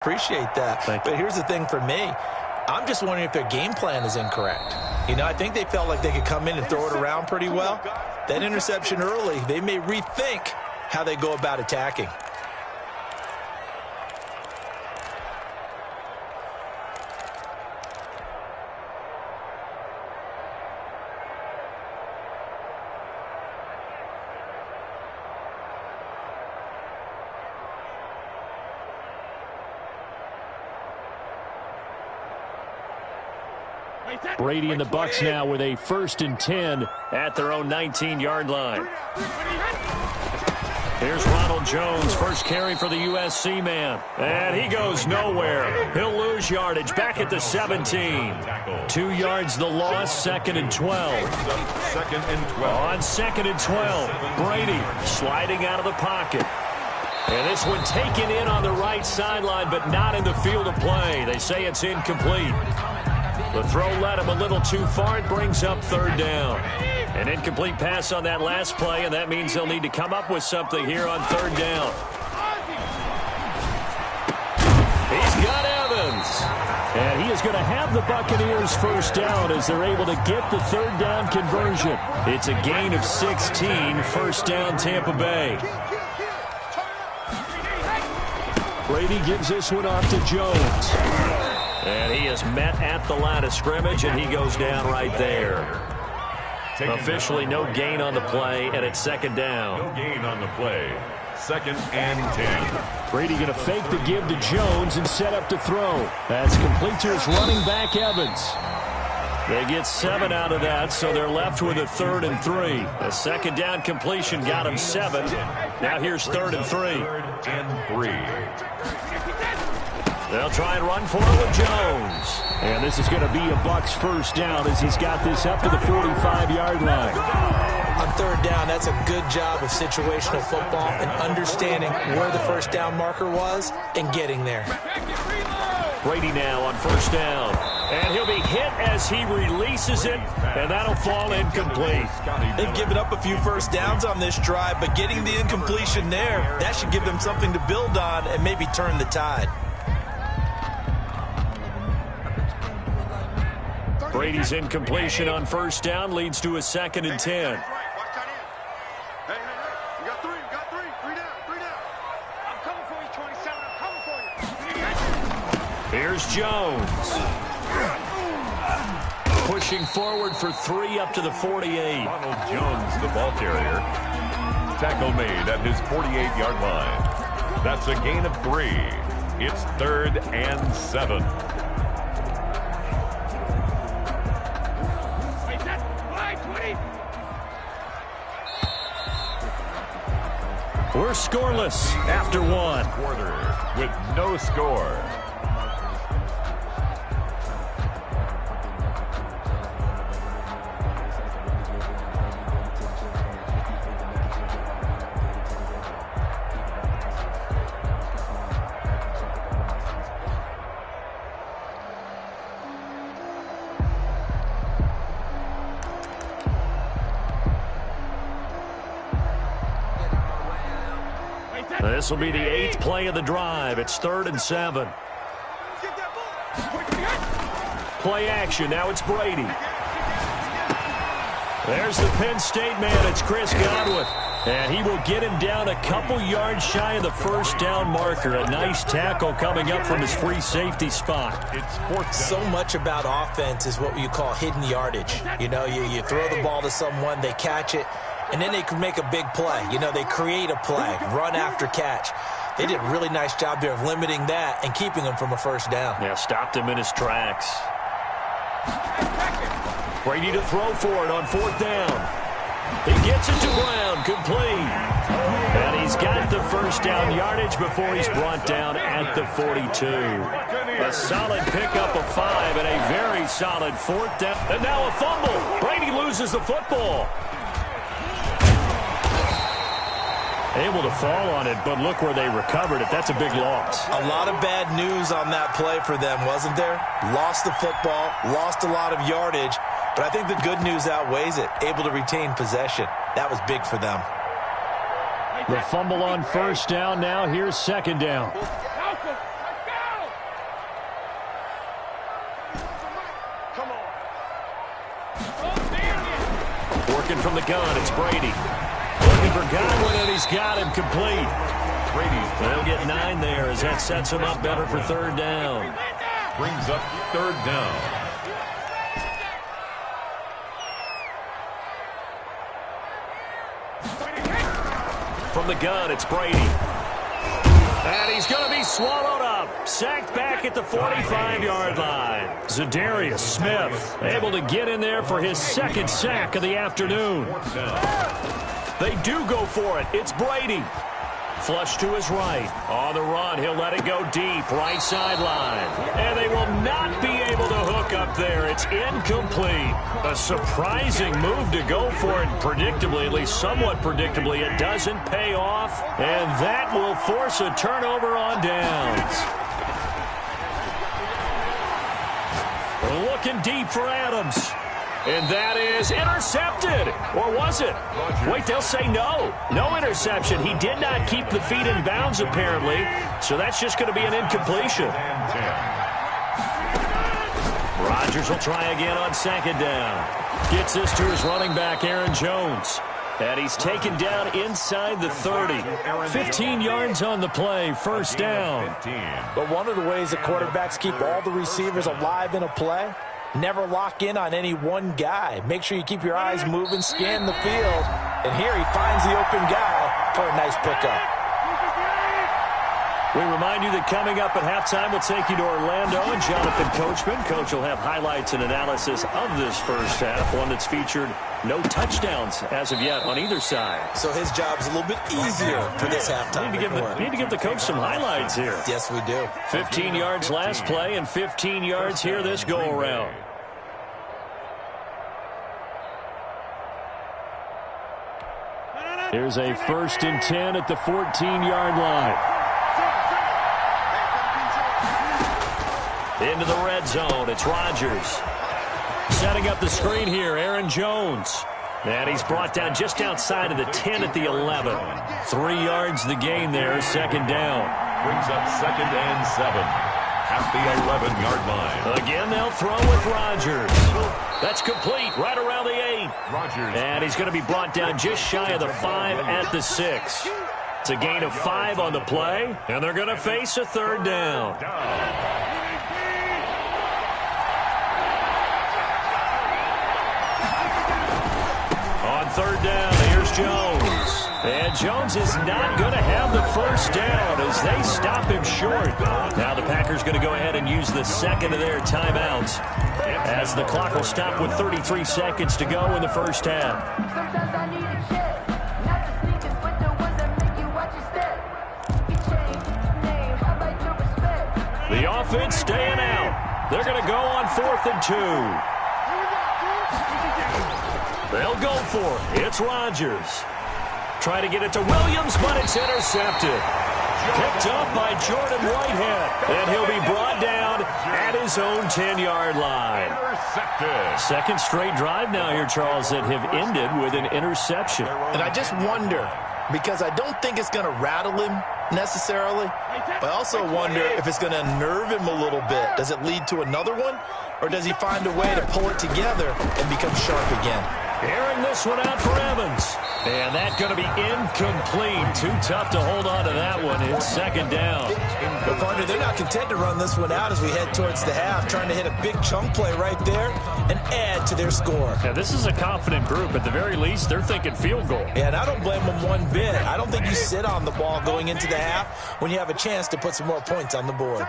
Appreciate that. But here's the thing for me. I'm just wondering if their game plan is incorrect. I think they felt like they could come in and throw it around pretty well. That interception early, they may rethink how they go about attacking. Brady and the Bucs now with a 1st and 10 at their own 19-yard line. Here's Ronald Jones, first carry for the USC man. And he goes nowhere. He'll lose yardage back at the 17. 2 yards the loss, 2nd and 12. On 2nd and 12, Brady sliding out of the pocket. And this one taken in on the right sideline, but not in the field of play. They say it's incomplete. The throw led him a little too far. It brings up 3rd down. An incomplete pass on that last play, and that means they'll need to come up with something here on 3rd down. He's got Evans. And he is going to have the Buccaneers 1st down as they're able to get the 3rd down conversion. It's a gain of 16, 1st down Tampa Bay. Brady gives this one off to Jones. And he is met at the line of scrimmage, and he goes down right there. Officially no gain on the play, and it's 2nd down. No gain on the play. 2nd and 10. Brady going to fake the give to Jones and set up to throw. That's complete to his running back, Evans. They get 7 out of that, so they're left with a 3rd and 3. A 2nd down completion got him 7. Now here's 3rd and 3. 3rd and 3. They'll try and run for it with Jones. And this is going to be a Bucs 1st down as he's got this up to the 45-yard line. On 3rd down, that's a good job of situational football and understanding where the 1st down marker was and getting there. Brady now on 1st down. And he'll be hit as he releases it, and that'll fall incomplete. They've given up a few 1st downs on this drive, but getting the incompletion there, that should give them something to build on and maybe turn the tide. Brady's incompletion on 1st down leads to a 2nd and 10. Here's Jones. Pushing forward for 3 up to the 48. Ronald Jones, the ball carrier. Tackle made at his 48-yard line. That's a gain of 3. It's 3rd and 7. We're scoreless after 1. Quarter with no score. This will be the 8th play of the drive. It's 3rd and 7. Play action. Now it's Brady. There's the Penn State man. It's Chris Godwin. And he will get him down a couple yards shy of the 1st down marker. A nice tackle coming up from his free safety spot. So much about offense is what you call hidden yardage. You throw the ball to someone, they catch it, and then they can make a big play. They create a play, run after catch. They did a really nice job there of limiting that and keeping him from a 1st down. Yeah, stopped him in his tracks. Brady to throw for it on 4th down. He gets it to Brown, complete. And he's got the 1st down yardage before he's brought down at the 42. A solid pickup of 5 and a very solid 4th down. And now a fumble. Brady loses the football. Able to fall on it, but look where they recovered it. That's a big loss. A lot of bad news on that play for them, wasn't there? Lost the football, lost a lot of yardage, but I think the good news outweighs it. Able to retain possession. That was big for them. The fumble on 1st down. Now here's 2nd down. Working from the gun, it's Brady. Looking for Godwin, and he's got him complete. They'll get 9 there as that sets him up better for third down. Brings up third down. From the gun, it's Brady. And he's going to be swallowed up. Sacked back at the 45-yard line. Zadarius Smith able to get in there for his second sack of the afternoon. They do go for it. It's Brady. Flush to his right. On the run, he'll let it go deep. Right sideline. And they will not be able to hook up there. It's incomplete. A surprising move to go for it. Predictably, at least somewhat predictably, it doesn't pay off. And that will force a turnover on downs. Looking deep for Adams. And that is intercepted. Or was it? Wait, they'll say no. No interception. He did not keep the feet in bounds, apparently. So that's just going to be an incompletion. Rodgers will try again on second down. Gets this to his running back, Aaron Jones. And he's taken down inside the 30. 15 yards on the play, first down. But one of the ways that quarterbacks keep all the receivers alive in a play, never lock in on any one guy. Make sure you keep your eyes moving, scan the field. And here he finds the open guy for a nice pickup. We remind you that coming up at halftime, we'll take you to Orlando and Jonathan Coachman. Coach will have highlights and analysis of this first half, one that's featured no touchdowns as of yet on either side. So his job's a little bit easier for this halftime. Need to give the coach some highlights here. Yes, we do. 15 yards last play and 15 yards here this go-around. Here's a 1st and 10 at the 14-yard line. Into the red zone, it's Rodgers. Setting up the screen here, Aaron Jones. And he's brought down just outside of the 10 at the 11. 3 yards the gain there, second down. Brings up 2nd and 7 at the 11-yard line. Again, they'll throw with Rodgers. That's complete, right around the 8. Rodgers. And he's going to be brought down just shy of the 5 at the 6. It's a gain of 5 on the play, and they're going to face a third down. On third down, here's Jones. And Jones is not going to have the first down as they stop him short. Now the Packers going to go ahead and use the second of their timeouts as the clock will stop with 33 seconds to go in the first half. The offense staying out. They're going to go on 4th and 2. They'll go for it. It's Rodgers. Try to get it to Williams, but it's intercepted. Picked up by Jordan Whitehead. And he'll be brought down at his own 10-yard line. Intercepted. Second straight drive now here, Charles, that have ended with an interception. And I just wonder, because I don't think it's going to rattle him necessarily, but I also wonder if it's going to unnerve him a little bit. Does it lead to another one, or does he find a way to pull it together and become sharp again? Airing this one out for Evans. And that's going to be incomplete. Too tough to hold on to that one. It's second down. But, partner, they're not content to run this one out as we head towards the half, trying to hit a big chunk play right there and add to their score. Yeah, this is a confident group. At the very least, they're thinking field goal. Yeah, and I don't blame them one bit. I don't think you sit on the ball going into the half when you have a chance to put some more points on the board.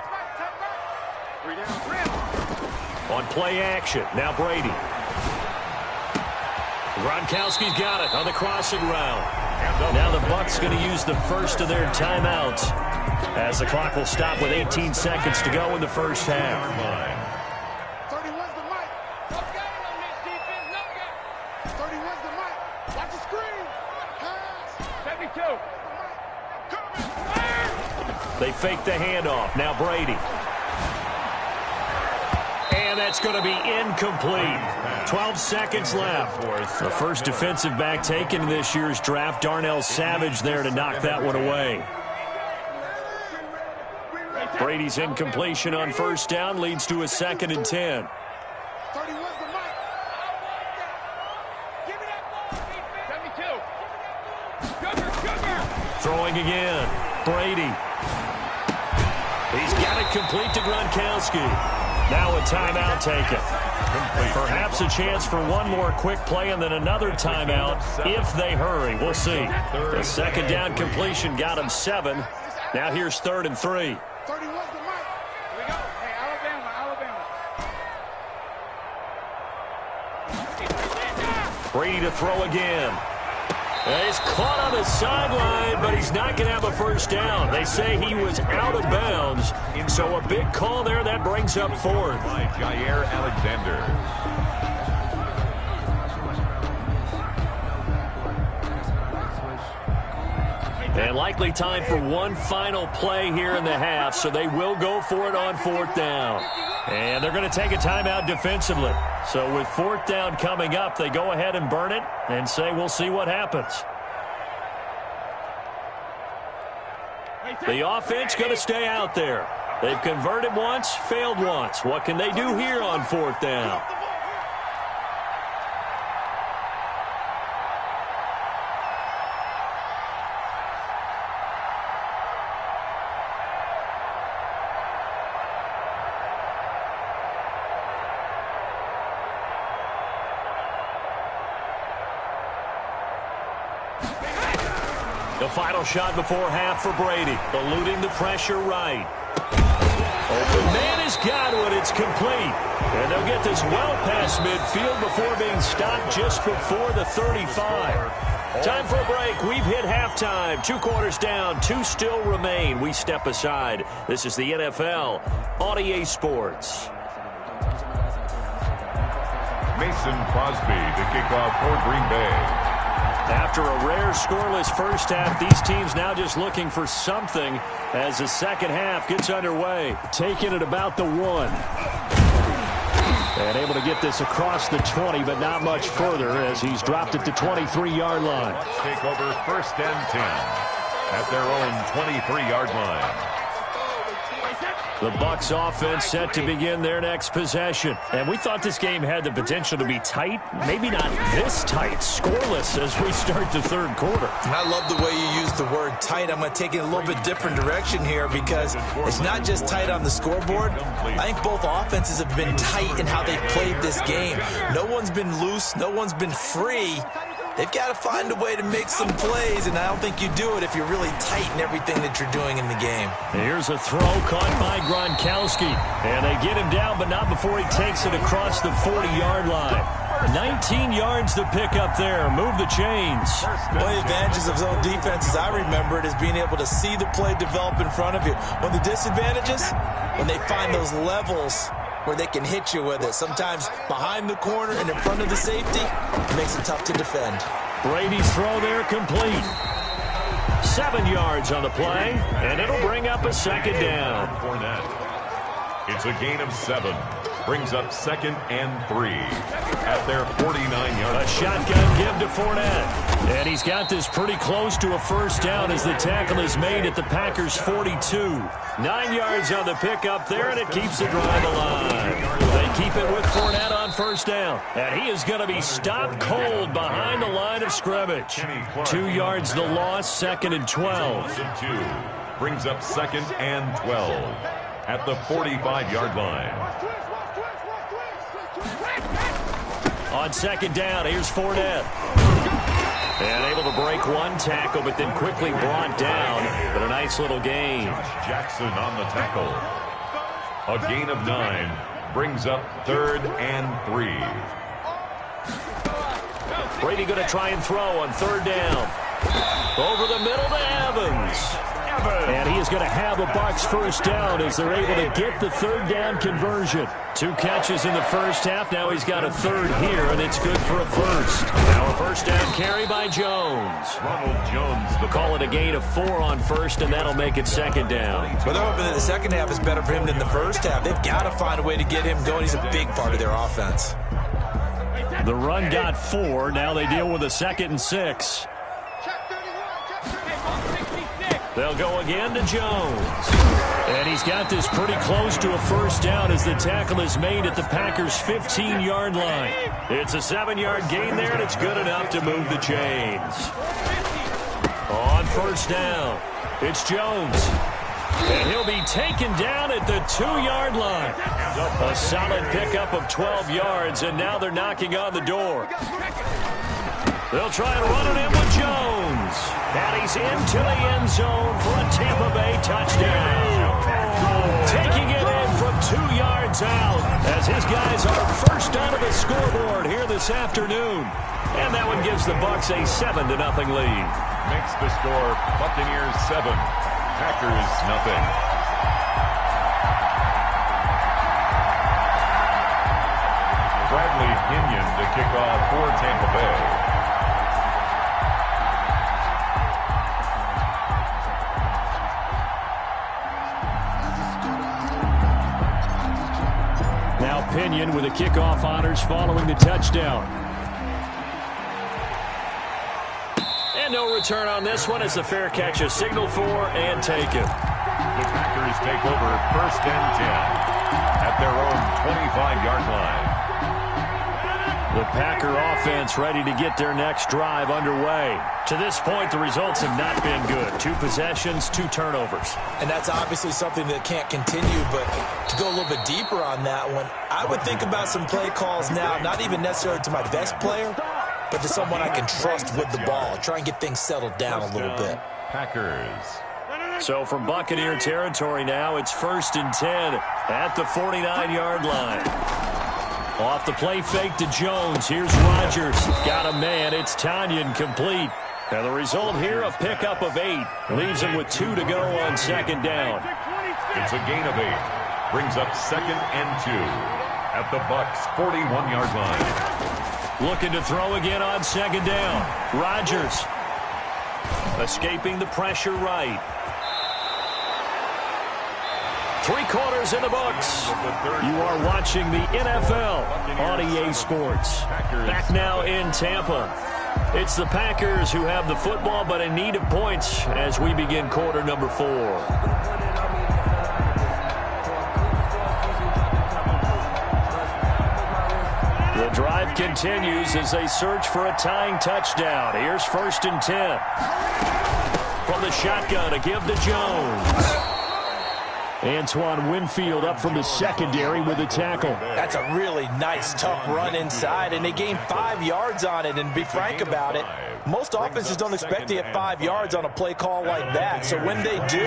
On play action, now Brady. Gronkowski's got it on the crossing route. Now the Bucs going to use the first of their timeouts as the clock will stop with 18 seconds to go in the first half. 31's the mic. No game on this defense. No game. 31's the mic. Watch the screen. Pass. 72. They fake the handoff. Now Brady. And that's going to be incomplete. 12 seconds left. The first defensive back taken in this year's draft, Darnell Savage, there to knock that one away. Brady's incompletion on first down leads to a 2nd and 10. throwing again. Brady. He's got it complete to Gronkowski. Now a timeout taken. Perhaps a chance for one more quick play and then another timeout if they hurry. We'll see. The second down completion got him 7. Now here's 3rd and 3. 31's the mic. Here we go. Hey, Alabama. Brady to throw again. He's caught on the sideline, but he's not going to have a first down. They say he was out of bounds, so a big call there. That brings up 4th. By Jair Alexander. And likely time for one final play here in the half, so they will go for it on 4th down. And they're going to take a timeout defensively. So with 4th down coming up, they go ahead and burn it and say we'll see what happens. The offense going to stay out there. They've converted once, failed once. What can they do here on 4th down? The final shot before half for Brady, eluding the pressure right. Open man has got it. It's complete. And they'll get this well past midfield before being stopped just before the 35. Time for a break. We've hit halftime. 2 quarters down. 2 still remain. We step aside. This is the NFL on EA Sports. Mason Crosby to kick off for Green Bay. After a rare scoreless first half, these teams now just looking for something as the second half gets underway. Taking it about the 1. And able to get this across the 20, but not much further as he's dropped it to 23-yard line. Take over 1st and 10 at their own 23-yard line. The Bucs offense set to begin their next possession. And we thought this game had the potential to be tight. Maybe not this tight, scoreless as we start the 3rd quarter. I love the way you use the word tight. I'm going to take it a little bit different direction here because it's not just tight on the scoreboard. I think both offenses have been tight in how they've played this game. No one's been loose. No one's been free. They've got to find a way to make some plays, and I don't think you do it if you're really tight in everything that you're doing in the game. Here's a throw caught by Gronkowski, and they get him down, but not before he takes it across the 40-yard line. 19 yards to pick up there. Move the chains. One of the advantages of zone defenses, I remember it, is being able to see the play develop in front of you. One of the disadvantages, when they find those levels where they can hit you with it. Sometimes behind the corner and in front of the safety, it makes it tough to defend. Brady's throw there complete. 7 yards on the play, and it'll bring up a 2nd down. It's a gain of 7. Brings up 2nd and 3 at their 49-yard line. A shotgun give to Fournette. And he's got this pretty close to a first down as the tackle is made at the Packers' 42. 9 yards on the pickup there, and it keeps the drive alive. They keep it with Fournette on first down. And he is going to be stopped cold behind the line of scrimmage. 2 yards the loss, 2nd and 12. Brings up 2nd and 12 at the 45-yard line. On 2nd down, here's Fournette. And able to break one tackle, but then quickly brought down. But a nice little gain. Jackson on the tackle. A gain of 9 brings up 3rd and 3. Brady going to try and throw on 3rd down. Over the middle to Evans. And he is going to have a Bucs first down as they're able to get the 3rd down conversion. 2 catches in the first half. Now he's got a 3rd here, and it's good for a first. Now a first down carry by Jones. Ronald Jones. They'll call it a gain of 4 on first, and that'll make it 2nd down. But they're hoping that the second half is better for him than the first half. They've got to find a way to get him going. He's a big part of their offense. The run got 4. Now they deal with a 2nd and 6. They'll go again to Jones. And he's got this pretty close to a first down as the tackle is made at the Packers' 15-yard line. It's a 7-yard gain there, and it's good enough to move the chains. On first down, it's Jones. And he'll be taken down at the 2-yard line. A solid pickup of 12 yards, and now they're knocking on the door. They'll try and run it in with Jones. And he's into the end zone for a Tampa Bay touchdown. Taking it in from 2 yards out as his guys are first onto the scoreboard here this afternoon. And that one gives the Bucs a 7-0 lead. Makes the score Buccaneers 7, Packers nothing. Bradley Pinion to kick off for Tampa Bay. Now Pinion with the kickoff honors following the touchdown. And no return on this one as the fair catch is signaled for and taken. The Packers take over first and 10 at their own 25-yard line. The Packer offense ready to get their next drive underway. To this point, the results have not been good. 2 possessions, 2 turnovers. And that's obviously something that can't continue, but to go a little bit deeper on that one, I would think about some play calls now, not even necessarily to my best player, but to someone I can trust with the ball. Try and get things settled down a little bit. Packers. So from Buccaneer territory now, it's first and 10 at the 49-yard line. Off the play fake to Jones. Here's Rodgers. Got a man. It's Tanyan complete. And the result here, a pickup of 8. Leaves him with 2 to go on second down. It's a gain of 8. Brings up second and 2 at the Bucs' 41-yard line. Looking to throw again on second down. Rodgers escaping the pressure right. 3 quarters in the books. You are watching the NFL on EA Sports. Back now in Tampa. It's the Packers who have the football, but in need of points as we begin quarter number 4. The drive continues as they search for a tying touchdown. Here's first and 10. From the shotgun to give to Jones. Antoine Winfield up from the secondary with a tackle. That's a really nice, tough run inside, and they gained 5 yards on it. And to be frank about it, most offenses don't expect to get 5 yards on a play call like that. So when they do,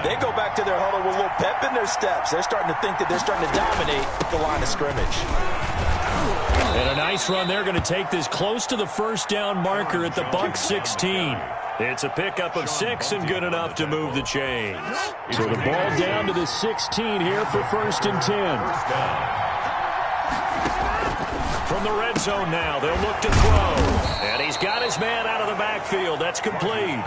they go back to their huddle with a little pep in their steps. They're starting to think that they're starting to dominate the line of scrimmage. And a nice run. They're going to take this close to the first down marker at the Bucs 16. It's a pickup of 6 and good enough to move the chains. So the ball down to the 16 here for first and 10. From the red zone now, they'll look to throw. And he's got his man out of the backfield. That's complete.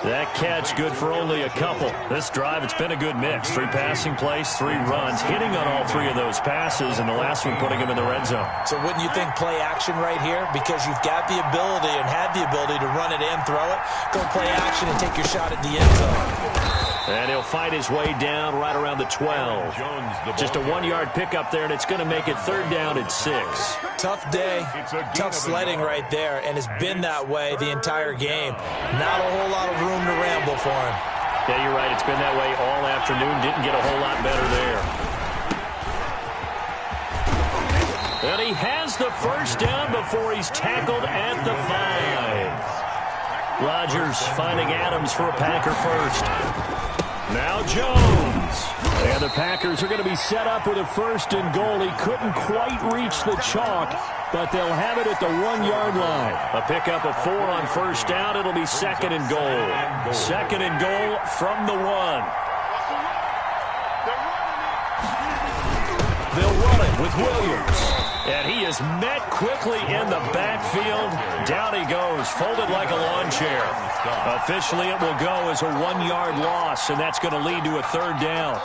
That catch good for only a couple. This drive, it's been a good mix. 3 passing plays, 3 runs, hitting on all 3 of those passes, and the last one putting him in the red zone. So wouldn't you think play action right here? Because you've got the ability and had the ability to run it and throw it. Go play action and take your shot at the end zone. And he'll fight his way down right around the 12. Just a 1-yard pickup there, and it's going to make it third down at 6. Tough day, tough sledding right there, and it's been that way the entire game. Not a whole lot of room to ramble for him. Yeah, you're right. It's been that way all afternoon. Didn't get a whole lot better there. And he has the first down before he's tackled at the 5. Rodgers finding Adams for a Packer first. Now Jones. And the Packers are going to be set up with a first and goal. He couldn't quite reach the chalk, but they'll have it at the 1-yard line. A pickup of 4 on first down. It'll be second and goal. Second and goal from the 1. They'll run it with Williams. And he is met quickly in the backfield. Down he goes, folded like a lawn chair. Officially, it will go as a 1-yard loss, and that's going to lead to a third down.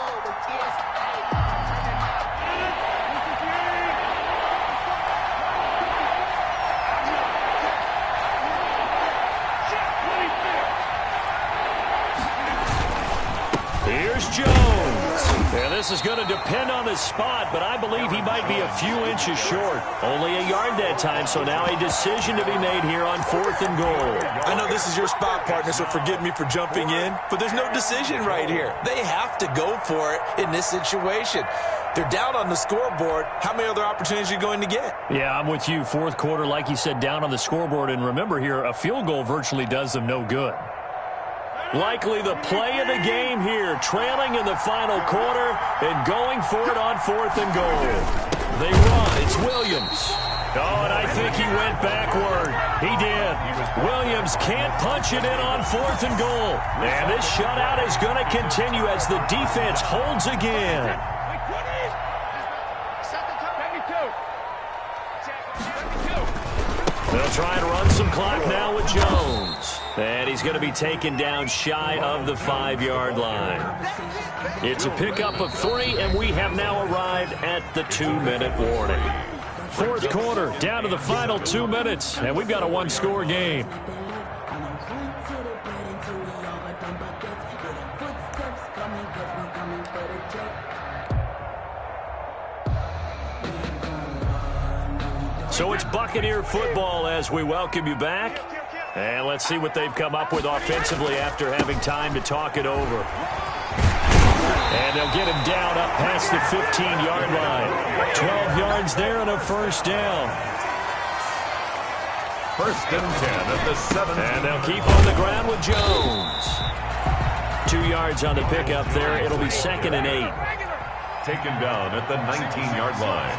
Here's Jones. And this This is going to depend on the spot, but I believe he might be a few inches short. Only a yard that time, so now a decision to be made here on 4th and goal. I know this is your spot, partner, so forgive me for jumping in, but there's no decision right here. They have to go for it in this situation. They're down on the scoreboard. How many other opportunities are you going to get? Yeah, I'm with you. 4th quarter, like you said, down on the scoreboard. And remember here, a field goal virtually does them no good. Likely the play of the game here, trailing in the final quarter and going for it on 4th and goal. They run. It's Williams. Oh, and I think he went backward. He did. Williams can't punch it in on 4th and goal. And this shutout is going to continue as the defense holds again. They'll try and run some clock now with Jones. And he's going to be taken down shy of the 5-yard line. It's a pickup of 3, and we have now arrived at the 2-minute warning. 4th quarter, down to the final 2 minutes, and we've got a 1-score game. So it's Buccaneer football as we welcome you back. And let's see what they've come up with offensively after having time to talk it over. And they'll get him down up past the 15-yard line. 12 yards there and a first down. 1st and 10 at the 7. And they'll keep on the ground with Jones. 2 yards on the pickup there. It'll be 2nd and 8. Taken down at the 19-yard line.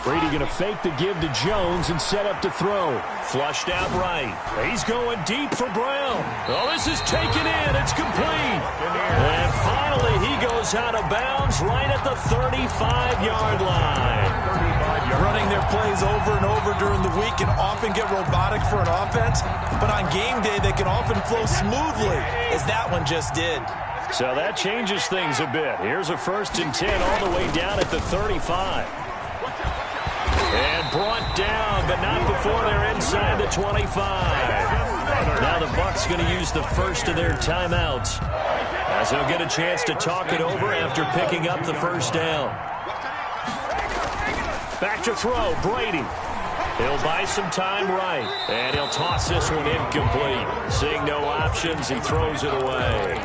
Brady going to fake the give to Jones and set up to throw. Flushed out right. He's going deep for Brown. Oh, this is taken in. It's complete. And finally, he goes out of bounds right at the 35-yard line. Running their plays over and over during the week can often get robotic for an offense, but on game day, they can often flow smoothly, as that one just did. So that changes things a bit. Here's a 1st and 10 all the way down at the 35. And brought down, but not before they're inside the 25. Now the Bucs going to use the first of their timeouts, as they'll get a chance to talk it over after picking up the first down. Back to throw, Brady. He'll buy some time right, and he'll toss this one incomplete. Seeing no options, he throws it away.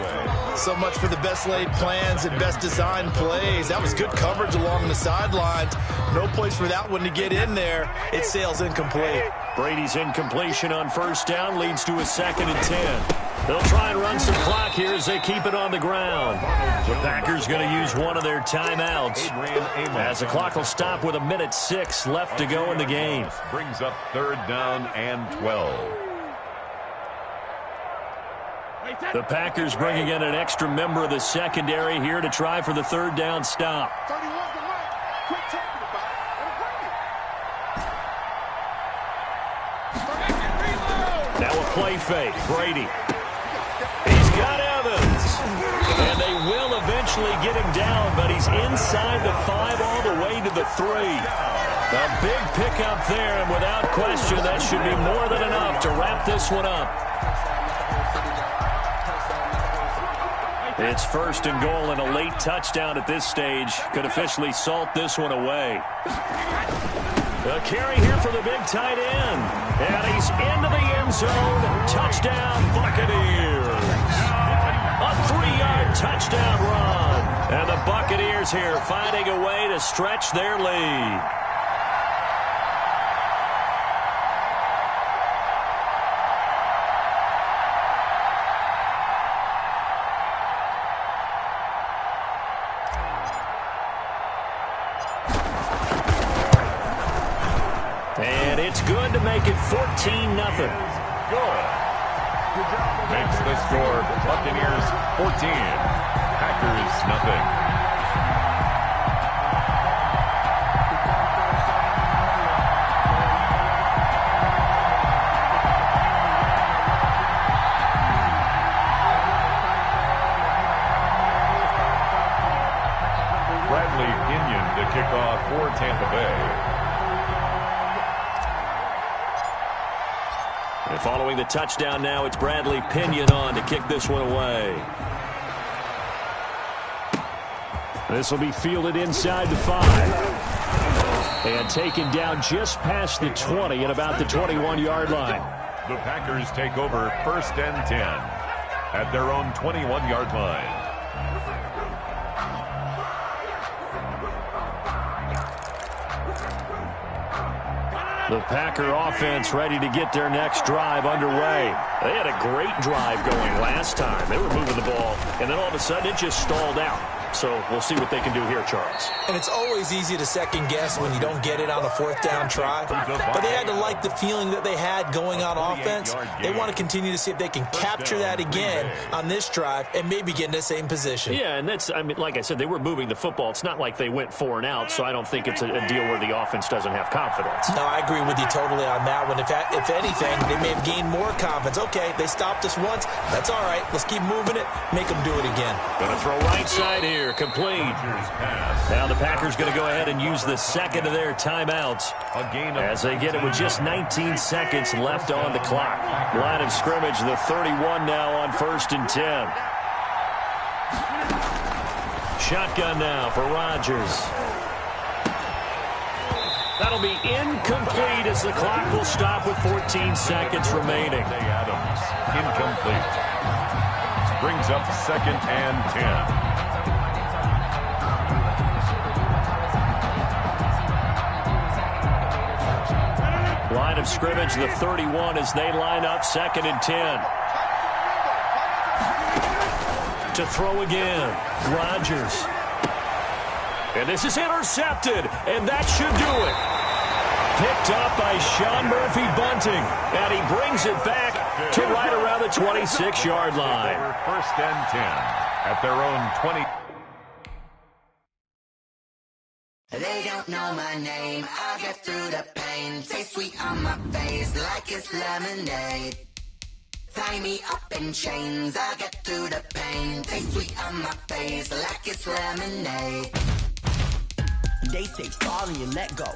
So much for the best laid plans and best designed plays. That was good coverage along the sidelines. No place for that one to get in there. It sails incomplete. Brady's incompletion on first down leads to a 2nd and 10. They'll try and run some clock here as they keep it on the ground. The Packers going to use one of their timeouts, as the clock will stop with 1:06 left to go in the game. Brings up 3rd down and 12. The Packers bringing in an extra member of the secondary here to try for the 3rd down stop. 31 to Mike. Quit talking about it. Now a play fake. Brady. He's got Evans. And they will eventually get him down, but he's inside the 5 all the way to the 3. A big pickup there, and without question, that should be more than enough to wrap this one up. It's 1st and goal, and a late touchdown at this stage could officially salt this one away. A carry here for the big tight end. And he's into the end zone. Touchdown, Buccaneers. A 3-yard touchdown run. And the Buccaneers here finding a way to stretch their lead. And it's good to make it 14-0. Good. Makes the score Buccaneers 14, Packers nothing. Bradley Pinion to kick off for Tampa Bay. And following the touchdown now, it's Bradley Pinion on to kick this one away. This will be fielded inside the 5. And taken down just past the 20 at about the 21-yard line. The Packers take over 1st and 10 at their own 21-yard line. The Packer offense ready to get their next drive underway. They had a great drive going last time. They were moving the ball, and then all of a sudden it just stalled out. So we'll see what they can do here, Charles. And it's always easy to second guess when you don't get it on a 4th down try. But they had to like the feeling that they had going on offense. They want to continue to see if they can capture that again on this drive and maybe get in the same position. Yeah, and that's, I mean, like I said, they were moving the football. It's not like they went 4 and out, so I don't think it's a deal where the offense doesn't have confidence. No, I agree with you totally on that one. If anything, they may have gained more confidence. Okay, they stopped us once. That's all right. Let's keep moving it. Make them do it again. Going to throw right side here. Complete. Now the Packers going to go ahead and use the second of their timeouts as they get it with just 19 seconds left on the clock. Line of scrimmage, the 31 now on 1st and 10. Shotgun now for Rodgers. That'll be incomplete as the clock will stop with 14 seconds remaining. Adams, incomplete. Brings up 2nd and 10. Line of scrimmage, the 31 as they line up 2nd and 10. To throw again, Rodgers. And this is intercepted, and that should do it. Picked up by Sean Murphy-Bunting, and he brings it back to right around the 26-yard line. 1st and 10 at their own 20. They don't know my name, I'll get through the pain. Taste sweet on my face like it's lemonade. Tie me up in chains, I'll get through the pain. Taste sweet on my face like it's lemonade. They say fall and you let go,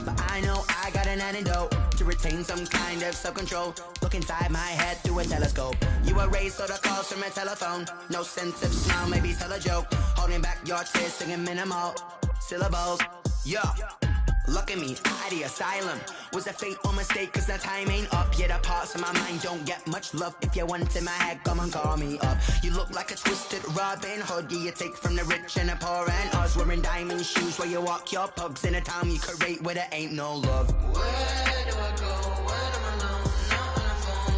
but I know I got an antidote to retain some kind of self-control. Look inside my head through a telescope. You erase all the calls from a telephone. No sense of smile, maybe tell a joke. Holding back your tears, singing minimal syllables. Yeah, look at me, out the asylum. Was a fate or mistake, cause the time ain't up. Yeah, the parts of my mind don't get much love. If you want in my head, come and call me up. You look like a twisted Robin Hood. Yeah, you take from the rich and the poor and us. Wearing diamond shoes where you walk your pugs in a town you create where there ain't no love. Where do I go? When I'm alone? Not on the phone.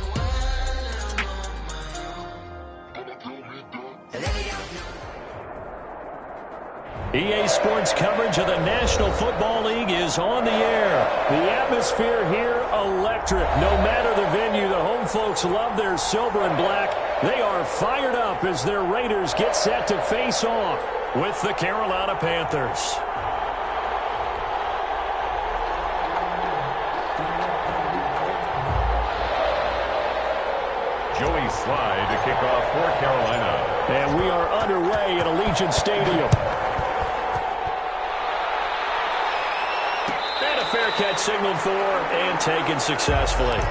When I'm on my own. They don't know. EA Sports coverage of the National Football League is on the air. The atmosphere here, electric. No matter the venue, the home folks love their silver and black. They are fired up as their Raiders get set to face off with the Carolina Panthers. Joey Slye to kick off for Carolina. And we are underway at Allegiant Stadium. Fair catch signaled for and taken successfully.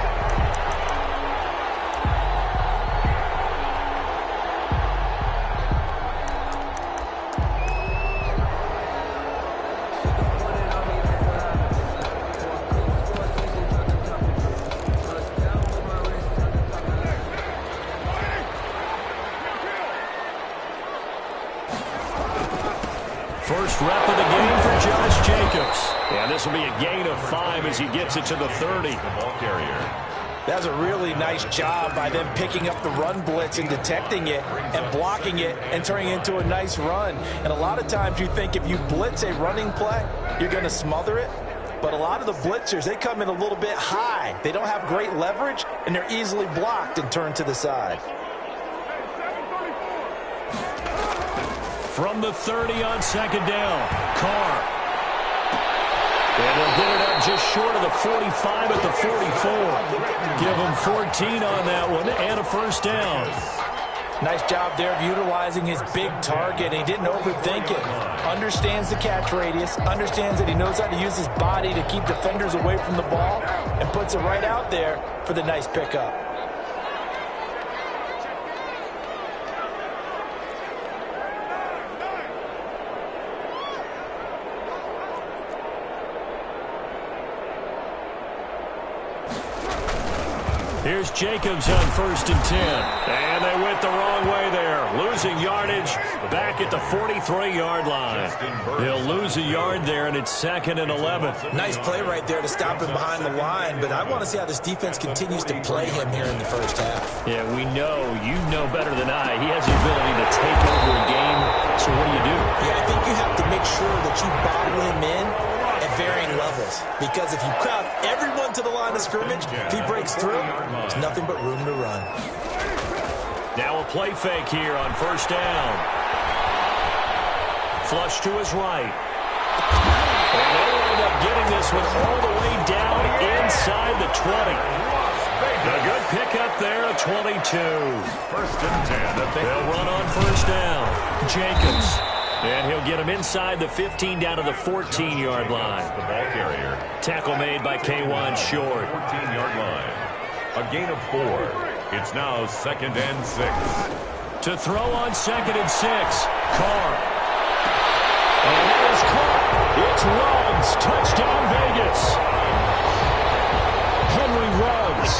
First rep of the game for Josh Jacobs. And this will be a gain of 5 as he gets it to the 30. The ball carrier. That was a really nice job by them picking up the run blitz and detecting it and blocking it and turning it into a nice run. And a lot of times you think if you blitz a running play, you're going to smother it. But a lot of the blitzers, they come in a little bit high. They don't have great leverage, and they're easily blocked and turned to the side. From the 30 on 2nd down, Carr. And they'll get it up just short of the 45 at the 44. Give him 14 on that one and a first down. Nice job there of utilizing his big target. He didn't overthink it. Understands the catch radius. Understands that he knows how to use his body to keep defenders away from the ball. And puts it right out there for the nice pickup. Here's Jacobs on 1st and 10. And they went the wrong way there. Losing yardage back at the 43-yard line. He'll lose a yard there, and it's 2nd and 11. Nice play right there to stop him behind the line, but I want to see how this defense continues to play him here in the first half. Yeah, we know. You know better than I. He has the ability to take over a game. So what do? Yeah, I think you have to make sure that you bottle him in at varying levels. Because if you crowd everyone to the line of scrimmage, if he breaks through, there's nothing but room to run. Now a play fake here on 1st down. Flush to his right. And they end up getting this one all the way down inside the 20. A good pickup there at 22. 1st and 10. They'll run on 1st down. Jacobs. And he'll get him inside the 15 down to the 14-yard line. The ball carrier. Tackle made by K'Wan Short. 14-yard line. A gain of 4. It's now 2nd and 6. To throw on 2nd and 6. Carr. And that is caught. It's Ruggs. Touchdown Vegas. Henry Ruggs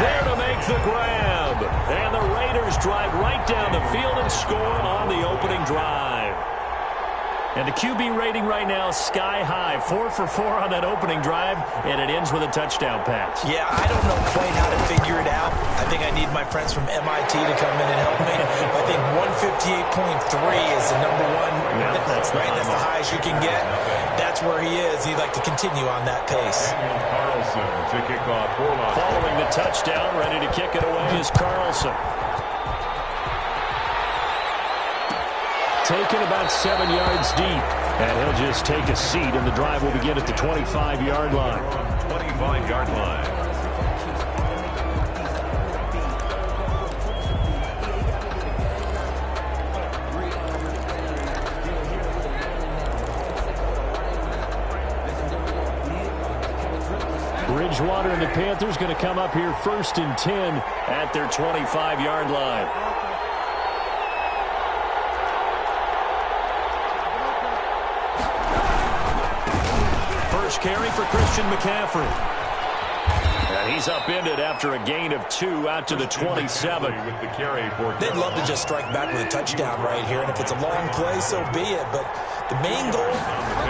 there to make the grab. And the Raiders drive right down the field and score on the opening drive. And the QB rating right now sky high. 4 for 4 on that opening drive, and it ends with a touchdown pass. Yeah, I don't know quite how to figure it out. I think I need my friends from MIT to come in and help me. I think 158.3 is the number one. Yeah, that's right. That's the highest you can get. That's where he is. He'd like to continue on that pace. Carlson to kick off. Following the touchdown, ready to kick it away is Carlson. Taken about 7 yards deep. And he'll just take a seat, and the drive will begin at the 25-yard line. 25-yard line. Bridgewater and the Panthers going to come up here 1st and 10 at their 25-yard line. First carry for Christian McCaffrey. And he's upended after a gain of 2 out to the 27. They'd love to just strike back with a touchdown right here, and if it's a long play, so be it. But the main goal,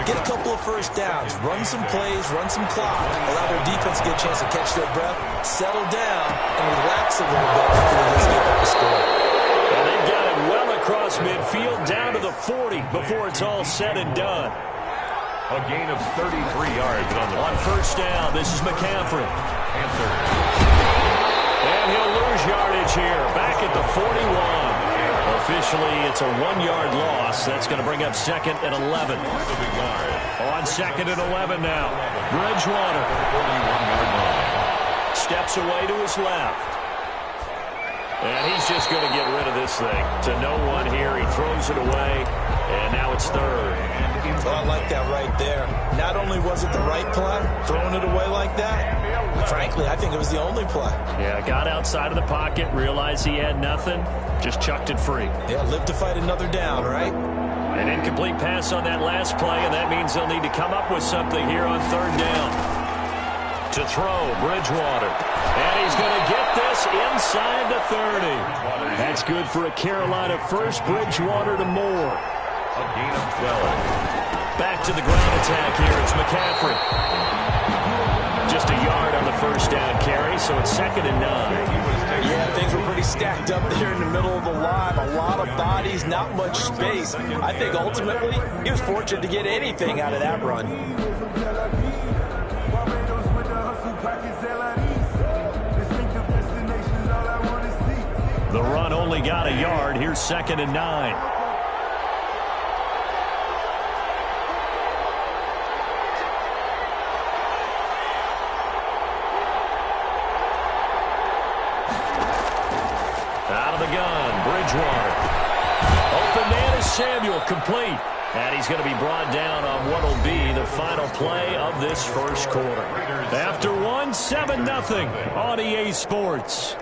get a couple of first downs, run some plays, run some clock, allow their defense to get a chance to catch their breath, settle down, and relax a little bit before they just get up the score. And they've got it well across midfield, down to the 40 before it's all said and done. A gain of 33 yards on 1st down. This is McCaffrey. Panthers. And he'll lose yardage here, back at the 41. Officially, it's a 1-yard loss. That's going to bring up 2nd and 11. On 2nd and 11 now. Bridgewater. Steps away to his left. And he's just going to get rid of this thing. To no one here. He throws it away. And now it's 3rd. Well, I like that right there. Not only was it the right play, throwing it away like that, frankly, I think it was the only play. Yeah, got outside of the pocket, realized he had nothing, just chucked it free. Yeah, live to fight another down, right? An incomplete pass on that last play, and that means they'll need to come up with something here on 3rd down. To throw, Bridgewater. And he's going to get this inside the 30. That's good for a Carolina first. Bridgewater to Moore. A gain of 12. Back to the ground attack here. It's McCaffrey. Just a yard on the 1st down carry, so it's 2nd and 9. Yeah, things were pretty stacked up there in the middle of the line. A lot of bodies, not much space. I think ultimately he was fortunate to get anything out of that run. The run only got a yard. Here's 2nd and 9. Out of the gun, Bridgewater. Open man is Samuel, complete. And he's going to be brought down on what will be the final play of this first quarter. After 1, 7-0 on EA Sports.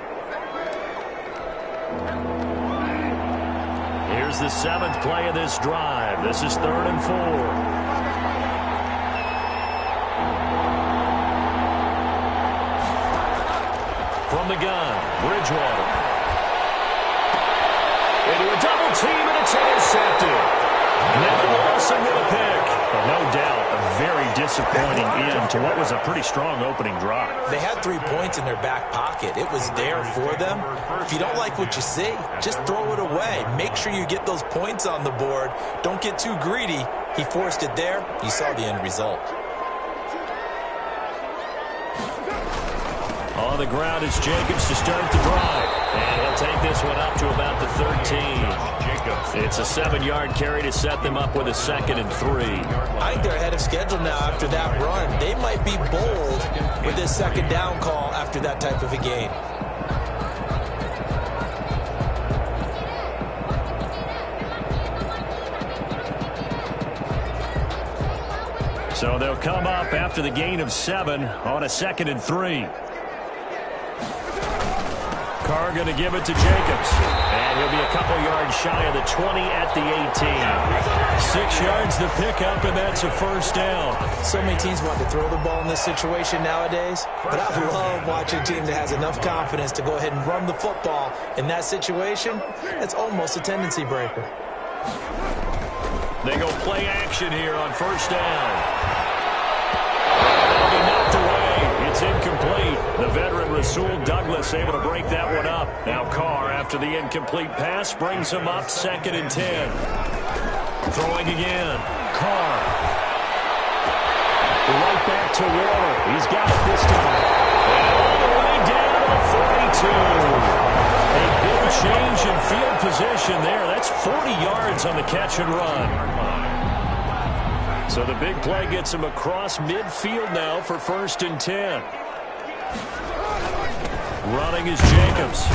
Here's the 7th play of this drive. This is 3rd and 4. From the gun, Bridgewater. Into a double team, and it's intercepted. Nevin Lawson with a pick. Well, no doubt, a very disappointing end to what was a pretty strong opening drive. They had 3 points in their back pocket. It was there for them. If you don't like what you see, just throw it away. Make sure you get those points on the board. Don't get too greedy. He forced it there. You saw the end result. On the ground is Jacobs to start the drive. And he'll take this one up to about the 13. It's a 7-yard carry to set them up with a 2nd and 3. I think they're ahead of schedule now after that run. They might be bold with this 2nd down call after that type of a game. So they'll come up after the gain of 7 on a 2nd and 3. Carr going to give it to Jacobs. And he'll be a couple yards shy of the 20 at the 18. 6 yards the pickup, and that's a 1st down. So many teams want to throw the ball in this situation nowadays, but I love watching a team that has enough confidence to go ahead and run the football. In that situation, that's almost a tendency breaker. They go play action here on 1st down. That'll be knocked away. It's incomplete. The veteran Rasul Douglas able to break that one up. Now Carr, after the incomplete pass, brings him up 2nd and 10. Throwing again. Carr. Right back to Waller. He's got it this time. And all the way down to the 42. A big change in field position there. That's 40 yards on the catch and run. So the big play gets him across midfield now for 1st and 10. Running is Jacobs.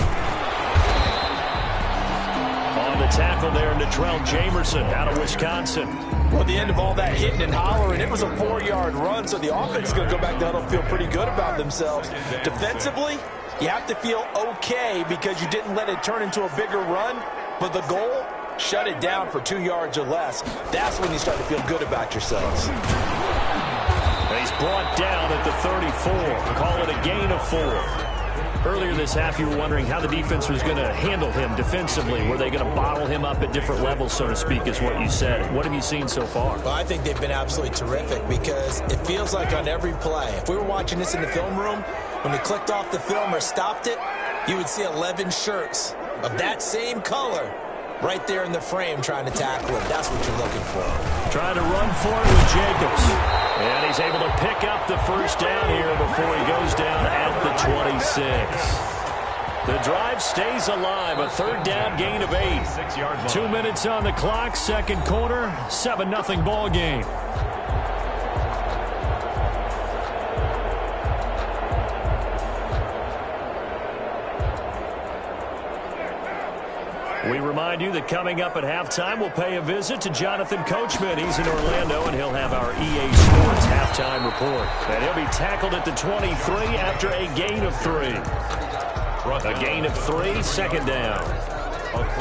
On the tackle there, Natrell Jamerson out of Wisconsin. Well, at the end of all that hitting and hollering, it was a 4-yard run, so the offense is going to go back down and feel pretty good about themselves. Defensively, you have to feel okay because you didn't let it turn into a bigger run, but the goal, shut it down for 2 yards or less. That's when you start to feel good about yourselves. He's brought down at the 34. Call it a gain of 4. Earlier this half, you were wondering how the defense was going to handle him defensively. Were they going to bottle him up at different levels, so to speak, is what you said. What have you seen so far? Well, I think they've been absolutely terrific because it feels like on every play, if we were watching this in the film room, when we clicked off the film or stopped it, you would see 11 shirts of that same color right there in the frame trying to tackle it. That's what you're looking for. Trying to run for it with Jacobs. And he's able to pick up the 1st down here before he goes down at the 26. The drive stays alive. A 3rd down gain of 8. 2 minutes on the clock. 2nd quarter. 7-0 ball game. We remind you that coming up at halftime, we'll pay a visit to Jonathan Coachman. He's in Orlando, and he'll have our EA Sports halftime report. And he'll be tackled at the 23 after a gain of 3. A gain of 3, 2nd down.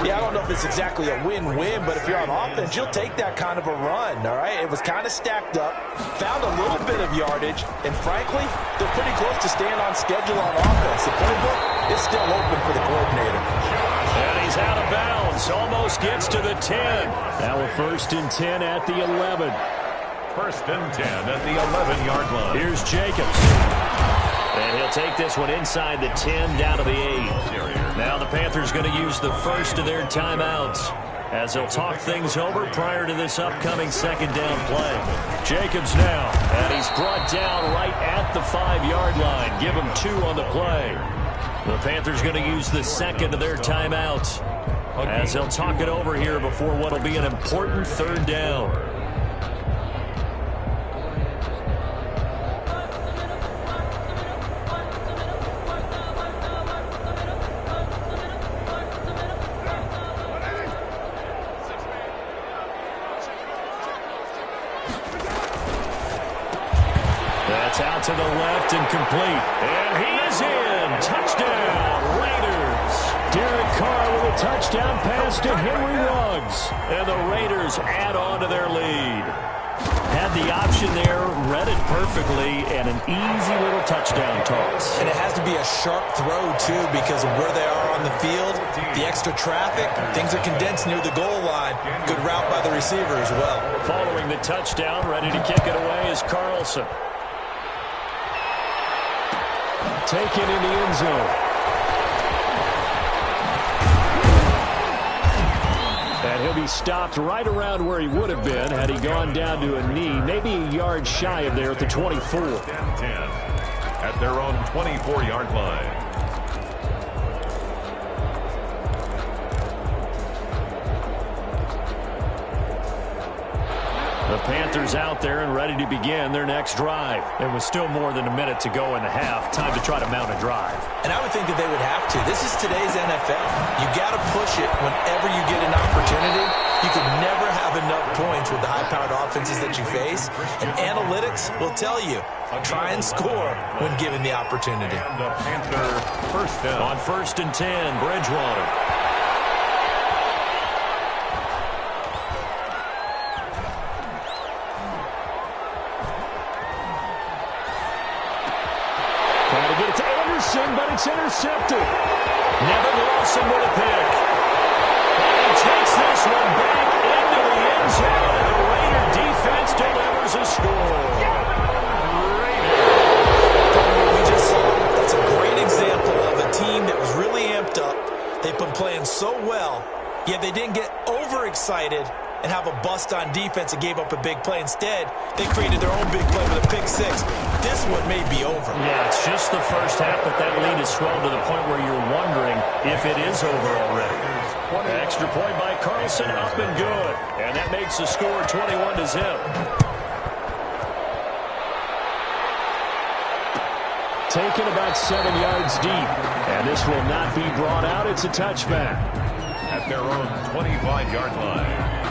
Yeah, I don't know if it's exactly a win-win, but if you're on offense, you'll take that kind of a run, all right? It was kind of stacked up, found a little bit of yardage, and frankly, they're pretty close to staying on schedule on offense. The playbook is still open for the coordinator. And he's out of bounds. Almost gets to the 10. Now a 1st and 10 at the 11. 1st and 10 at the 11-yard line. Here's Jacobs. And he'll take this one inside the 10 down to the 8. Now the Panthers going to use the first of their timeouts as they'll talk things over prior to this upcoming 2nd down play. Jacobs now, and he's brought down right at the 5-yard line. Give him 2 on the play. The Panthers going to use the 2nd of their timeouts as they'll talk it over here before what will be an important 3rd down. That's out to the left and complete. And he is in. Touchdown, Raiders. Derek Carr with a touchdown pass to Henry Ruggs. And the Raiders add on to their lead. had the option there, read it perfectly, and an easy little touchdown toss. And it has to be a sharp throw, too, because of where they are on the field, the extra traffic, things are condensed near the goal line. Good route by the receiver as well. Following the touchdown, ready to kick it away is Carlson. Taken in the end zone. And he'll be stopped right around where he would have been had he gone down to a knee, maybe a yard shy of there at the 24. 10 at their own 24-yard line. The Panthers out there and ready to begin their next drive. There was still more than a minute to go in the half. Time to try to mount a drive. And I would think that they would have to. This is today's NFL. You got to push it whenever you get an opportunity. You can never have enough points with the high-powered offenses that you face. And analytics will tell you, try and score when given the opportunity. And the Panther first down. On 1st and 10, Bridgewater. But it's intercepted. Nevin Lawson with a pick. And he takes this one back into the end zone, and the Raider defense delivers a score. From what we just saw, that's a great example of a team that was really amped up. They've been playing so well, yet they didn't get overexcited and have a bust on defense and gave up a big play. Instead, they created their own big play with a pick six. This one may be over. Yeah, it's just the first half, but that lead has swelled to the point where you're wondering if it is over already. Extra point by Carlson, up and good. And that makes the score 21-0. Taken about 7 yards deep. And this will not be brought out. It's a touchback. At their own 25-yard line.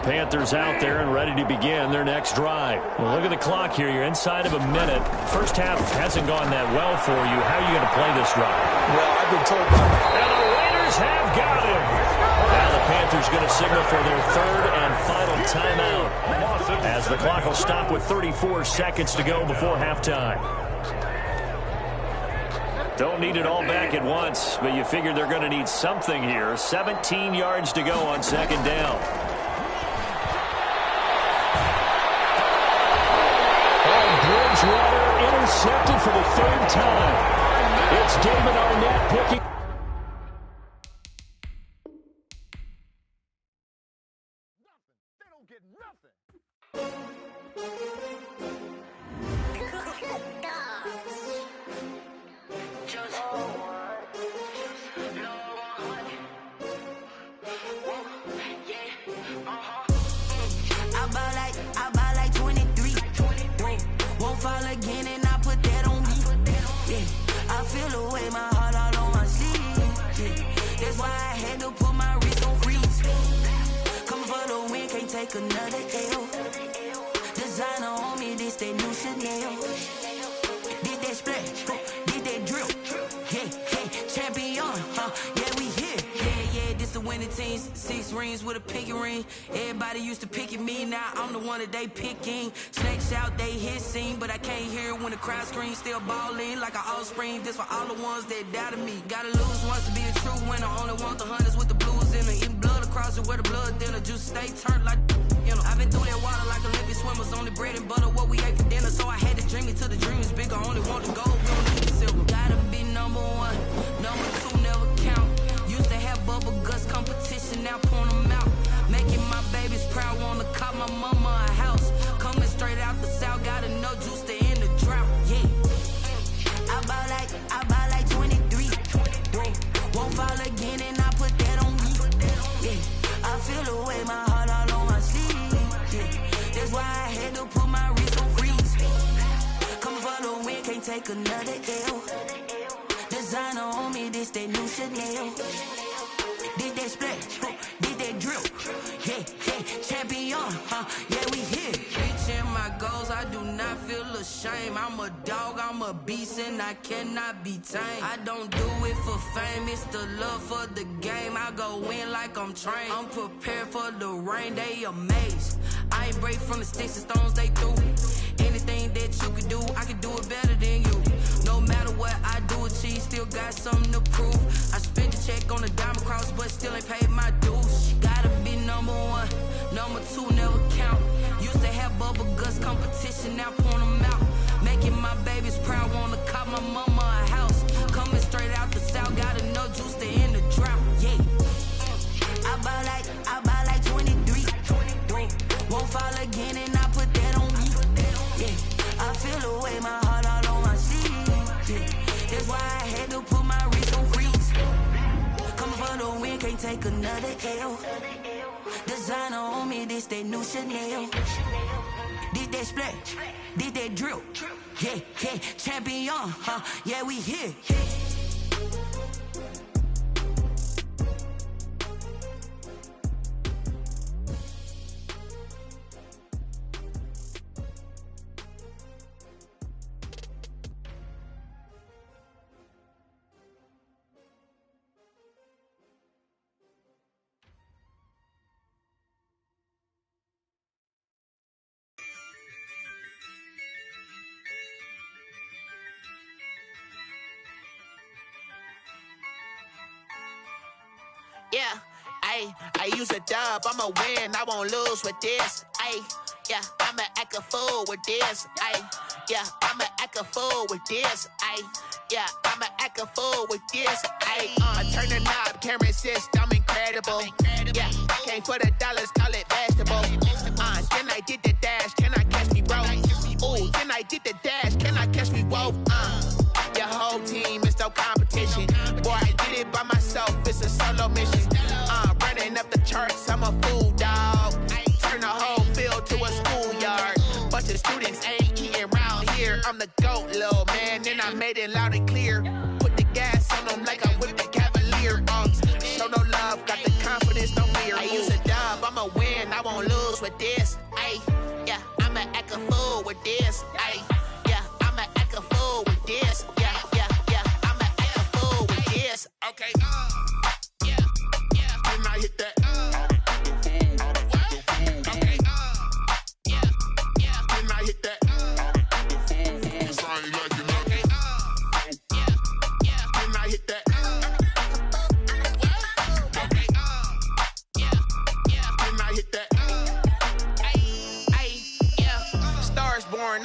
Panthers out there and ready to begin their next drive. Well, look at the clock here. You're inside of a minute. First half hasn't gone that well for you. How are you going to play this drive? Well, I've been told by... And the Raiders have got him. Now the Panthers going to signal for their third and final timeout, as the clock will stop with 34 seconds to go before halftime. Don't need it all back at once, but you figure they're going to need something here. 17 yards to go on second down. Bridgewater intercepted for the third time. It's Damon Arnett picking. They don't get nothing. I buy like 23. Won't fall again and I put that on me. Yeah, I feel the way, my heart all on my sleeve. Yeah, that's why I had to put my wrist on freeze. Coming for the win, can't take another L. Designer on me, this that new Chanel. Did that splash, did that drill. Yeah, champion, yeah, we here. Yeah, this the winning team. 6 rings with a pinky ring. Everybody used to pick at me, now I'm the one that they picking. Snakes out, they hit scene, but I can't hear it when the crowd screams. Still balling like an offspring. This for all the ones that doubted me. Gotta lose once to be a true winner. Only want the hunters with the blues in it. Eating blood across it where the blood dinner. Juice stay turned like, you know. I've been through that water like Olympic swimmers. Only bread and butter, what we ate for dinner. So I had to dream it till the dream is bigger. Only want the gold, we don't need the silver. Gotta be number one, number two never count. Used to have bubble guts competition, now point them out. Making my babies proud, wanna cop my mama a house. Coming straight out the south, gotta know juice to end the drought. Yeah, I buy like 23. Won't fall again and I put that on me. Yeah, I feel the way, my heart all on my sleeve. Yeah, that's why I had to put my wrist on freeze. Coming for the win, can't take another L. Designer on me, this that new Chanel. Did that splash, did that drill. Yeah, champion, yeah, we here. Reaching my goals, I do not feel ashamed. I'm a dog, I'm a beast, and I cannot be tamed. I don't do it for fame, it's the love for the game. I go in like I'm trained. I'm prepared for the rain, they amazed. I ain't break from the sticks and stones they threw. Anything that you can do, I can do it better than you. No matter what I do, achieve, still got something to prove. I spent the check on the diamond cross, but still ain't paid my dues. Gotta be number one, number two never count. Used to have bubble guts competition, now point them out. Making my babies proud, wanna cop my mama a house. Coming straight out the south, got enough juice to end the drought. Yeah, I buy like 23. Won't fall again, and I put that on me. Yeah, I feel the way, my heart all on my sleeve. Yeah, that's why I had to put my wrist on freeze. Coming for the win, can't take another L. Designer on me, this that new Chanel. Did that splash, did that drill. Yeah, champion, yeah, we here. Yeah, I use a dub, I'ma win, I won't lose with this. Yeah, I'ma act a fool with this. Yeah, I'ma act a fool with this. Yeah, I'ma act a fool with this. I turn the knob, camera assist, I'm incredible. Yeah, came for the dollars, call it vegetable. Then I did the dash, can I catch me, bro? Ooh, then I did the dash, can I catch me, whoa? Your whole team is no competition. Boy, I did it by myself, it's a solo mission. Running up the charts, I'm a fool, dog. Turn the whole field to a schoolyard. Bunch of students ain't eating round here. I'm the GOAT, little man, and I made it loud and clear. Put the gas on them like I'm with the Cavalier. Show no love, got the confidence, no fear. I use a dub, I'ma win, I won't lose with this. Yeah, I'ma act a fool with this. Yeah, I'ma act a fool with this. Yeah, I'ma act a fool with this. Okay, yeah, when I hit that. Okay, yeah, when I hit that.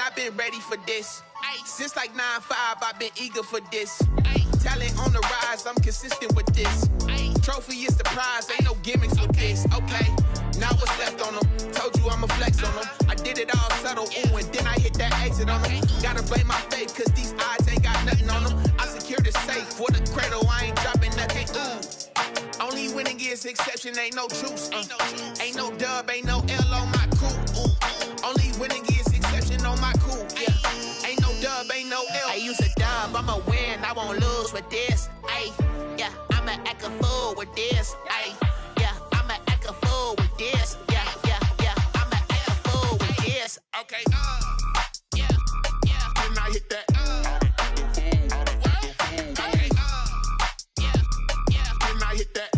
I've been ready for this. Since like 9-5, I've been eager for this. Talent on the rise, I'm consistent with this. Trophy is the prize, ain't no gimmicks with this. Okay, now what's left on them? Told you I'ma flex on them. I did it all subtle, ooh, and then I hit that exit on them. Gotta blame my faith, cause these odds ain't got nothing on them. I secured the safe for the cradle, I ain't dropping nothing, ooh. Only winning is exception, ain't no truce. Ain't no dub, ain't no L on my coup. Only winning is exception on my coup. Yeah, ain't no dub, ain't no L. I use a dub, I'ma win, I won't lose with this. Yeah, I'ma act a fool with this. Yeah, I'ma act a fool with this. Yeah, I'ma act a fool with this. Okay, yeah, when I hit that. Okay, yeah, when I hit that.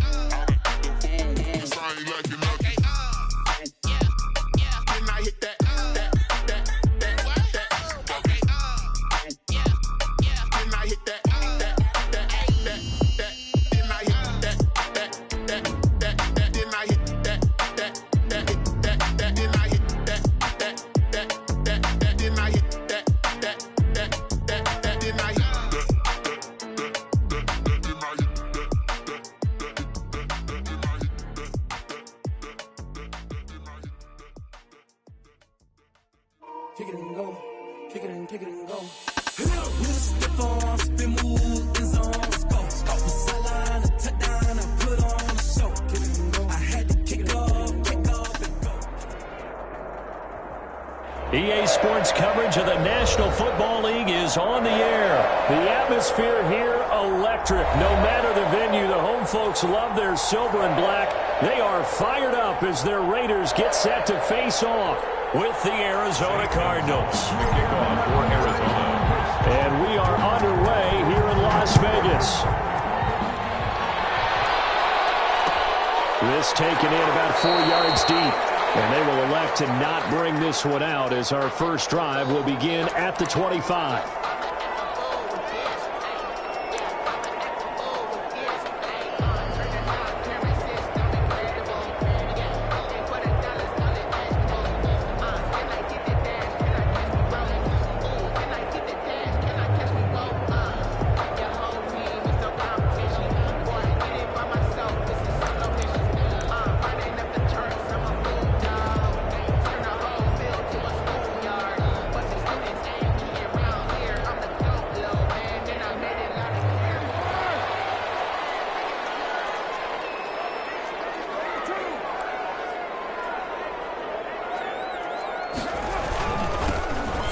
Kick it and go, kick it and go. Step on, spin move, is on, go. Sideline, a touchdown, I put on a show. Kick it and go. I had to kick off and go. EA Sports coverage coverage of the National Football League is on the air. The atmosphere here, electric. No matter the venue, the home folks love their silver and black. They are fired up as their Raiders get set to face off with the Arizona Cardinals. The kickoff for Arizona. And we are underway here in Las Vegas. This taken in about 4 yards deep. And they will elect to not bring this one out as our first drive will begin at the 25.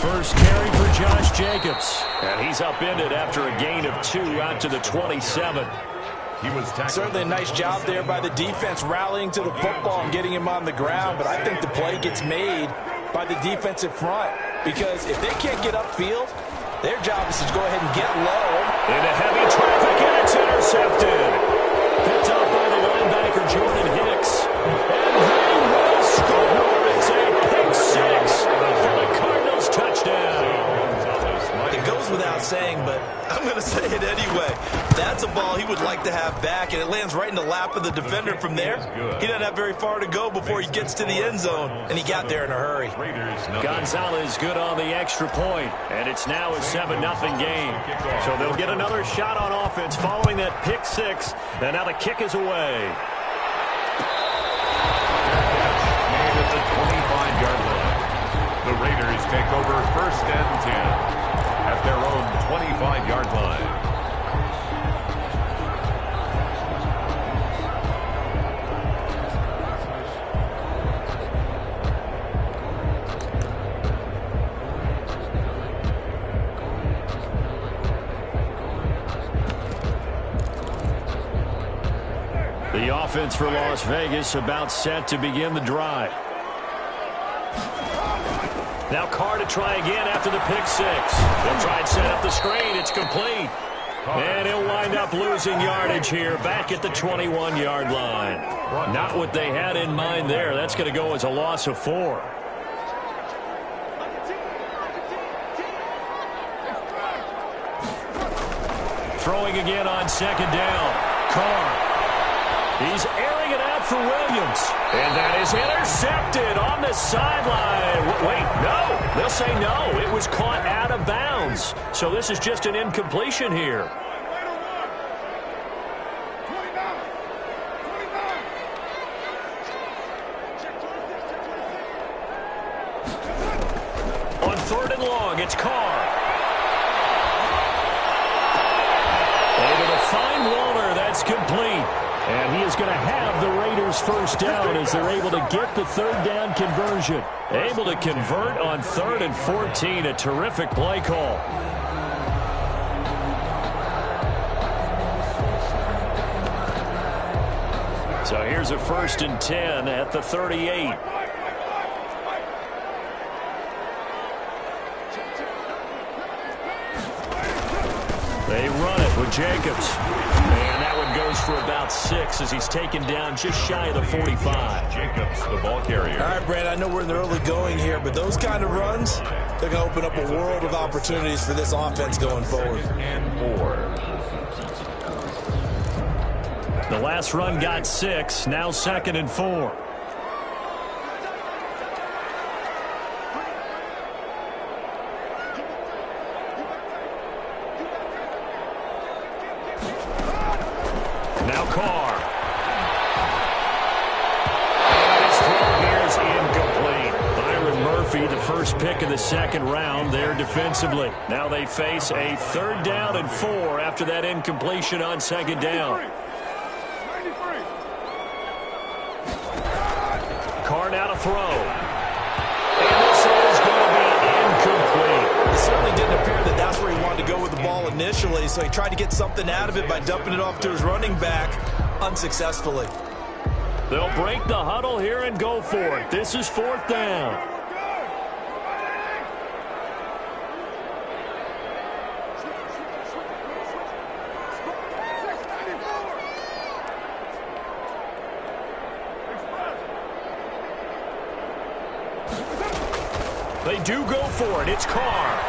First carry for Josh Jacobs. And he's upended after a gain of 2 out to the 27. He was tackled. Certainly a nice job there by the defense rallying to the football and getting him on the ground. But I think the play gets made by the defensive front. Because if they can't get upfield, their job is to go ahead and get low. Into heavy traffic, and it's intercepted. Picked up by the linebacker, Jordan Hicks. And they will score. It's a pick six for the Cardinals touchdown. It goes without saying, but I'm going to say it anyway. That's a ball he would like to have back, and it lands right in the lap of the defender from there. He doesn't have very far to go before he gets to the end zone, and he got there in a hurry. Gonzalez good on the extra point, and it's now a 7-0 game. So they'll get another shot on offense following that pick six, and now the kick is away. Made at the 25-yard line. The Raiders take over 1st and 10 at their own 25-yard line. The offense for Las Vegas about set to begin the drive. Now Carr to try again after the pick six. They'll try and set up the screen. It's complete. And he'll wind up losing yardage here back at the 21-yard line. Not what they had in mind there. That's going to go as a loss of 4. Throwing again on 2nd down. Carr. He's airing it out for Williams. And that is intercepted on the sideline. Wait, no. They'll say no. It was caught out of bounds. So this is just an incompletion here. On 3rd and long, it's Carr. Able to find Warner. That's complete. And he is going to have the Raiders first down as they're able to get the 3rd down conversion. Able to convert on 3rd and 14. A terrific play call. So here's a 1st and 10 at the 38. They run it with Jacobs. And that one goes for about 6 as he's taken down just shy of the 45. Jacobs, the ball carrier. All right, Brad, I know we're in the early going here, but those kind of runs, they're going to open up a world of opportunities for this offense going forward. And 4. The last run got 6, now 2nd and 4. Now Carr. And his throw here is incomplete. Byron Murphy, the first pick of the 2nd round there defensively. Now they face a 3rd down and 4 after that incompletion on 2nd down. Carr now to throw. And this is going to be incomplete. certainly didn't appear that that's where he wanted to go with the ball initially, so he tried to get something out of it by dumping it off to his running back unsuccessfully. They'll break the huddle here and go for it. This is 4th down. They do go for it. It's Carr.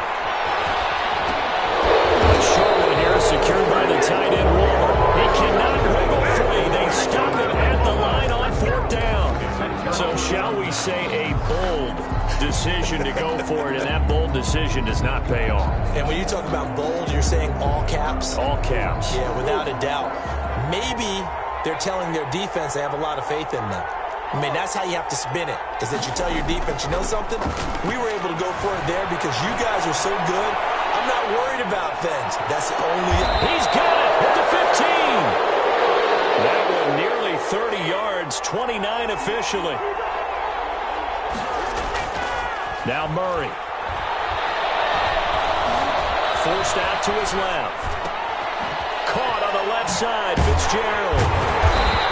A short one here, secured by the tight end, Waller. He cannot wiggle free. They stop him at the line on 4th down. So shall we say a bold decision to go for it, and that bold decision does not pay off. And when you talk about bold, you're saying all caps? All caps. Yeah, without a doubt. Maybe they're telling their defense they have a lot of faith in them. I mean, that's how you have to spin it, is that you tell your defense, you know something? We were able to go for it there because you guys are so good. I'm not worried about things. That's the only... He's got it at the 15. That one nearly 30 yards, 29 officially. Now Murray. Forced out to his left. Caught on the left side, Fitzgerald.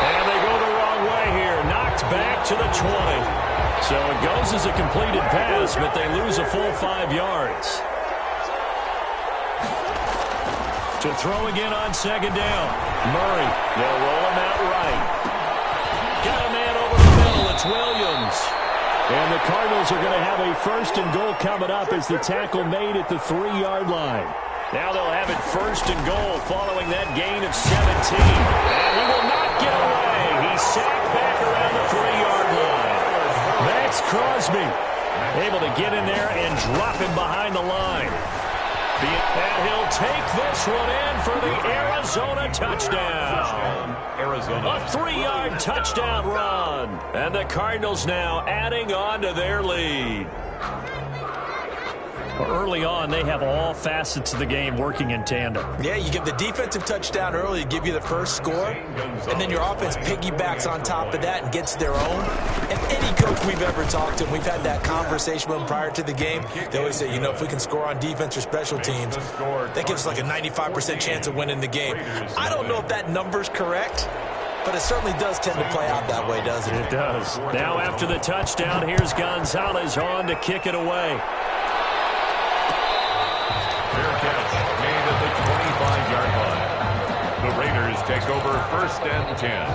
And they go the wrong way here. Knocked back to the 20. So it goes as a completed pass, but they lose a full 5 yards. To throw again on 2nd down. Murray, they'll roll him out right. Got a man over the middle. It's Williams. And the Cardinals are going to have a 1st and goal coming up as the tackle made at the 3-yard line. Now they'll have it 1st and goal following that gain of 17. And he will not get away. He's sacked back around the 3-yard line. Max Crosby able to get in there and drop him behind the line. And he'll take this one in for the Arizona touchdown. Arizona. A 3-yard touchdown run. And the Cardinals now adding on to their lead. Early on, they have all facets of the game working in tandem. Yeah, you give the defensive touchdown early to give you the first score, and then your offense piggybacks on top of that and gets their own. And any coach we've ever talked to, we've had that conversation with them prior to the game, they always say, you know, if we can score on defense or special teams, that gives us like a 95% chance of winning the game. I don't know if that number's correct, but it certainly does tend to play out that way, doesn't it? It does. Now after the touchdown, here's Gonzalez on to kick it away. Fair catch made at the 25-yard line. The Raiders take over 1st and 10.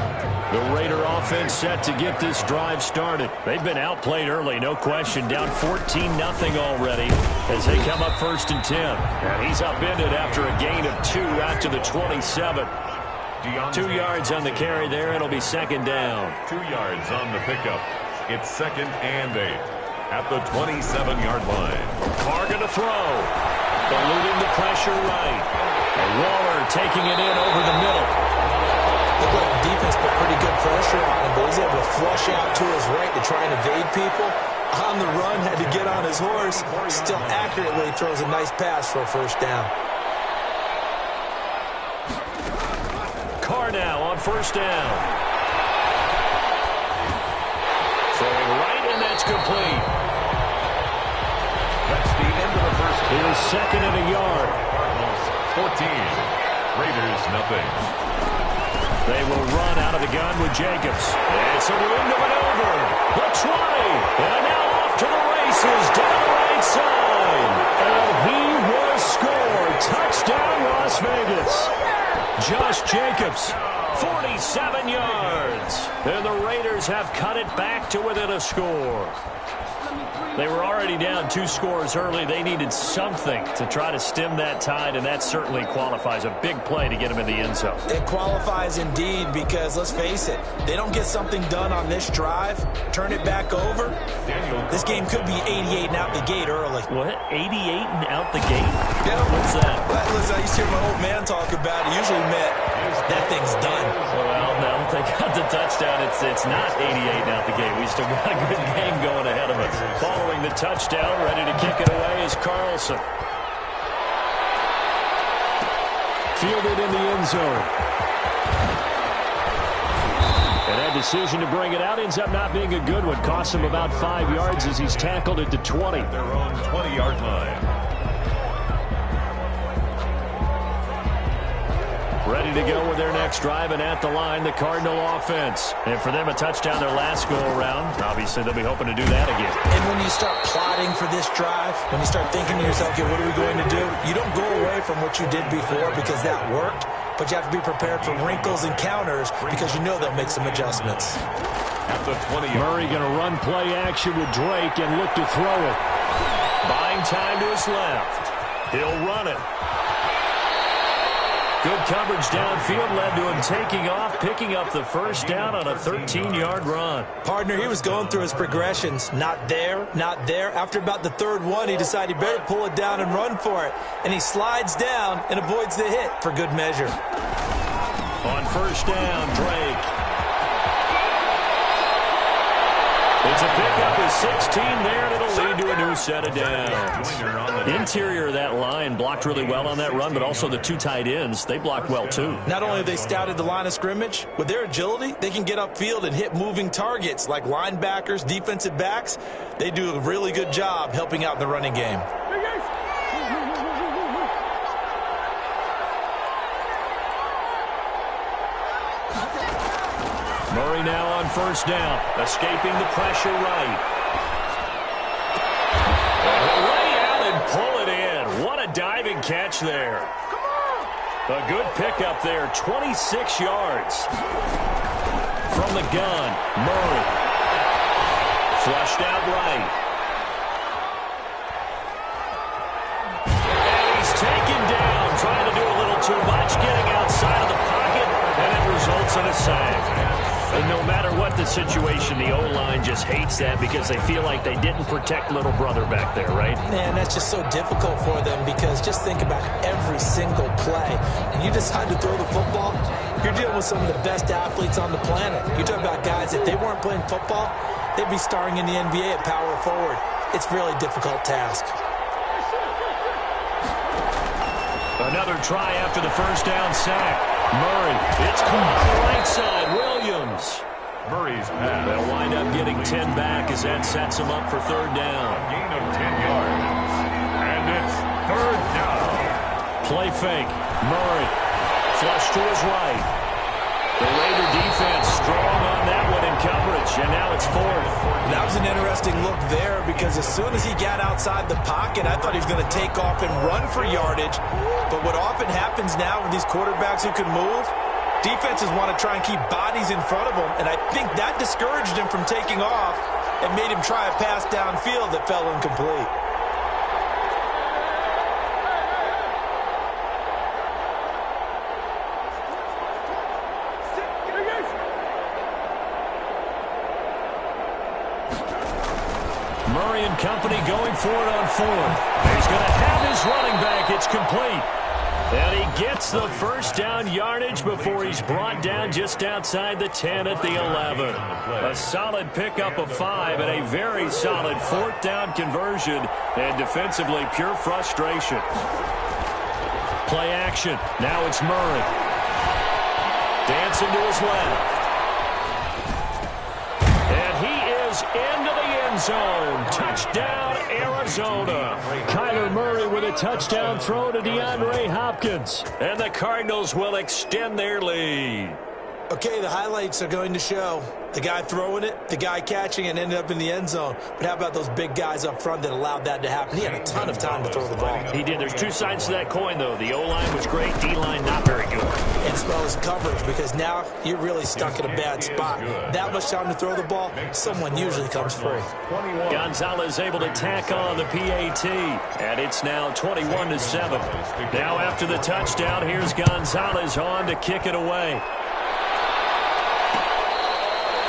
The Raider offense set to get this drive started. They've been outplayed early, no question. Down 14-0 already as they come up 1st and 10. And he's upended after a gain of 2 out to the 27. 2 yards on the carry there. It'll be 2nd down. 2 yards on the pickup. It's 2nd and 8 at the 27-yard line. Carr going to throw. Eluding the pressure right. And Waller taking it in over the middle. Looked like the defense put pretty good pressure on him, but he's able to flush out to his right to try and evade people. On the run, had to get on his horse. Still accurately throws a nice pass for a 1st down. Carr now on 1st down. Throwing right, and that's complete. That's the end of the first. Here's 2nd and a yard. Cardinals 14. Raiders nothing. They will run out of the gun with Jacobs. It's a window and over. The 20. And now off to the races down the right side. And he will score. Touchdown, Las Vegas. Josh Jacobs, 47 yards. And the Raiders have cut it back to within a score. They were already down 2 scores early. They needed something to try to stem that tide, and that certainly qualifies. A big play to get them in the end zone. It qualifies indeed because, let's face it, they don't get something done on this drive, turn it back over, this game could be 88 and out the gate early. What? 88 and out the gate? Yeah. What's that? Listen, I used to hear my old man talk about it. Usually meant that thing's done. Well, now that they got the touchdown, it's not 88 and out the gate. We still got a good game going ahead of us. Following the touchdown, ready to kick it away is Carlson. Fielded in the end zone. And that decision to bring it out ends up not being a good one. Costs him about 5 yards as he's tackled at the 20. Their own 20-yard line. ready to go with their next drive, and at the line, the Cardinal offense. And for them, a touchdown their last go-around. Obviously, they'll be hoping to do that again. And when you start plotting for this drive, when you start thinking to yourself, okay, what are we going to do? You don't go away from what you did before because that worked, but you have to be prepared for wrinkles and counters because you know they'll make some adjustments. At the 20. Murray going to run play action with Drake and look to throw it. Buying time to his left. He'll run it. Good coverage downfield led to him taking off, picking up the first down on a 13-yard run. Partner, he was going through his progressions. Not there, not there. After about the third one, he decided he better pull it down and run for it. And he slides down and avoids the hit for good measure. On first down, Drake. It's a pickup of 16 there, and it'll lead to a new set of downs. The interior of that line blocked really well on that run, but also the two tight ends, they blocked well too. Not only have they scouted the line of scrimmage, with their agility, they can get upfield and hit moving targets like linebackers, defensive backs. They do a really good job helping out in the running game. Murray now on first down, escaping the pressure right. Lay out and pull it in. What a diving catch there. A good pickup there, 26 yards. From the gun, Murray. Flushed out right. And he's taken down, trying to do a little too much, getting outside of the pocket, and it results in a sack. And no matter what the situation, the O-line just hates that because they feel like they didn't protect little brother back there, right? Man, that's just so difficult for them because just think about every single play. And you decide to throw the football, you're dealing with some of the best athletes on the planet. You talk about guys, if they weren't playing football, they'd be starring in the NBA at power forward. It's a really difficult task. Another try after the first down sack. Murray, it's right side, Williams. Murray's pass. They'll wind up getting 10 back as that sets them up for third down. A gain of 10 yards. And it's third down. Play fake. Murray, flush to his right. The Raider defense strong on that one in coverage, and now it's fourth. That was an interesting look there because as soon as he got outside the pocket, I thought he was going to take off and run for yardage. But what often happens now with these quarterbacks who can move, defenses want to try and keep bodies in front of them, and I think that discouraged him from taking off and made him try a pass downfield that fell incomplete. Murray and company going for it on fourth. He's going to have his running back. It's complete. And he gets the first down yardage before he's brought down just outside the 10 at the 11. A solid pickup of 5 and a very solid fourth down conversion. And defensively, pure frustration. Play action. Now it's Murray. Dancing to his left. And he is into the end zone. Touchdown, Arizona. Kyler Murray with a touchdown throw to DeAndre Hopkins. And the Cardinals will extend their lead. Okay, the highlights are going to show the guy throwing it, the guy catching it, ended up in the end zone. But how about those big guys up front that allowed that to happen? He had a ton of time to throw the ball. He did. There's two sides to that coin, though. The O-line was great. D-line not very good. And as well as coverage, because now you're really stuck in a bad spot. That much time to throw the ball, someone usually comes free. Gonzalez able to tack on the PAT. And it's now 21-7. Now after the touchdown, here's Gonzalez on to kick it away.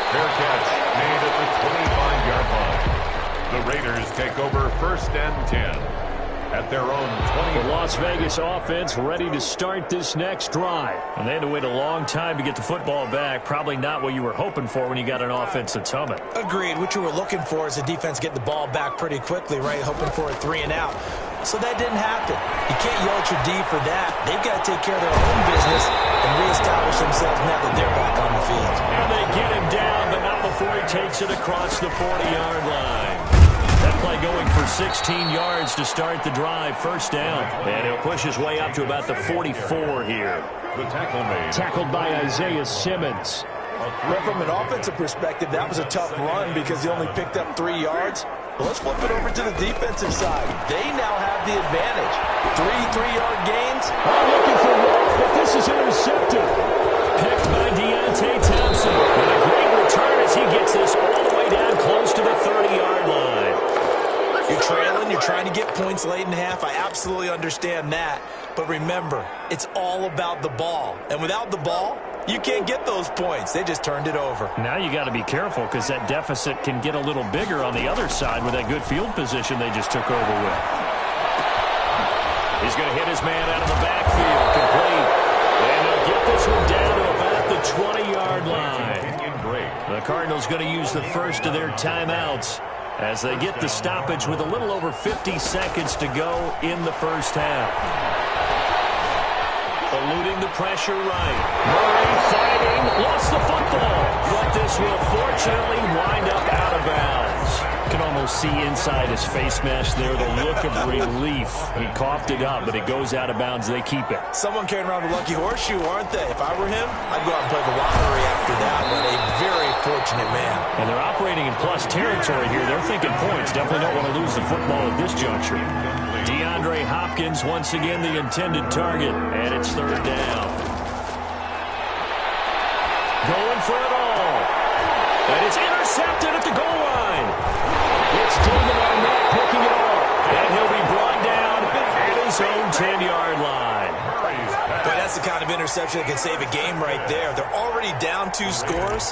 Fair catch made at the 25-yard line. The Raiders take over first and 10 at their own 20. The Las Vegas offense ready to start this next drive. And they had to wait a long time to get the football back. Probably not what you were hoping for when you got an offense that's humming. Agreed. What you were looking for is the defense getting the ball back pretty quickly, right? Hoping for a 3-and-out. So that didn't happen. You can't yell at your D for that. They've got to take care of their own business and reestablish themselves now that they're back on the field. And they get him down, but not before he takes it across the 40-yard line. That play going for 16 yards to start the drive. First down. And he'll push his way up to about the 44 here. The tackle made. Tackled by Isaiah Simmons. Well, from an offensive perspective, that was a tough run because he only picked up 3 yards. But let's flip it over to the defensive side. They now have the advantage. 3 3-yard gains. Looking for Wolf, but this is intercepted. Picked by Deontay Thompson. And a great return as he gets this all the way down close to the 30-yard line. You're trailing. You're trying to get points late in half. I absolutely understand that. But remember, it's all about the ball. And without the ball, you can't get those points. They just turned it over. Now you got to be careful because that deficit can get a little bigger on the other side with that good field position they just took over with. He's going to hit his man out of the backfield. Complete. And they'll get this one down to about the 20-yard line. The Cardinals going to use the first of their timeouts as they get the stoppage with a little over 50 seconds to go in the first half. Eluding the pressure right. Murray fighting. Lost the football. But this will fortunately wind up out of bounds. You can almost see inside his face mask there the look of relief. He coughed it up, but it goes out of bounds. They keep it. Someone carrying around the lucky horseshoe, aren't they? If I were him, I'd go out and play the lottery after that. But a very fortunate man. And they're operating in plus territory here. They're thinking points. Definitely don't want to lose the football at this juncture. DeAndre Hopkins, once again, the intended target. And it's third down. Going for it all. And it's intercepted at the goal line. It's David Arnett picking it off. And he'll be brought down at his own 10-yard line. Boy, that's the kind of interception that can save a game right there. They're already down 2 scores.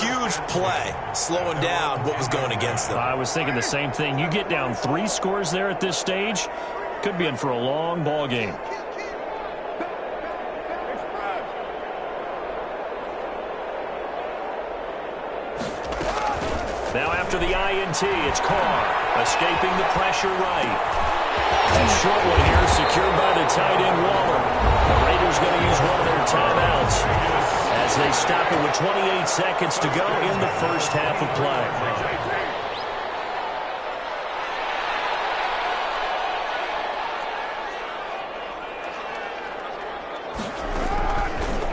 Huge play, slowing down what was going against them. I was thinking the same thing. You get down 3 scores there at this stage, could be in for a long ball game. Now after the INT, it's Carr, escaping the pressure right. And short one here, secured by the tight end Waller. The Raiders going to use one of their timeouts as they stop it with 28 seconds to go in the first half of play.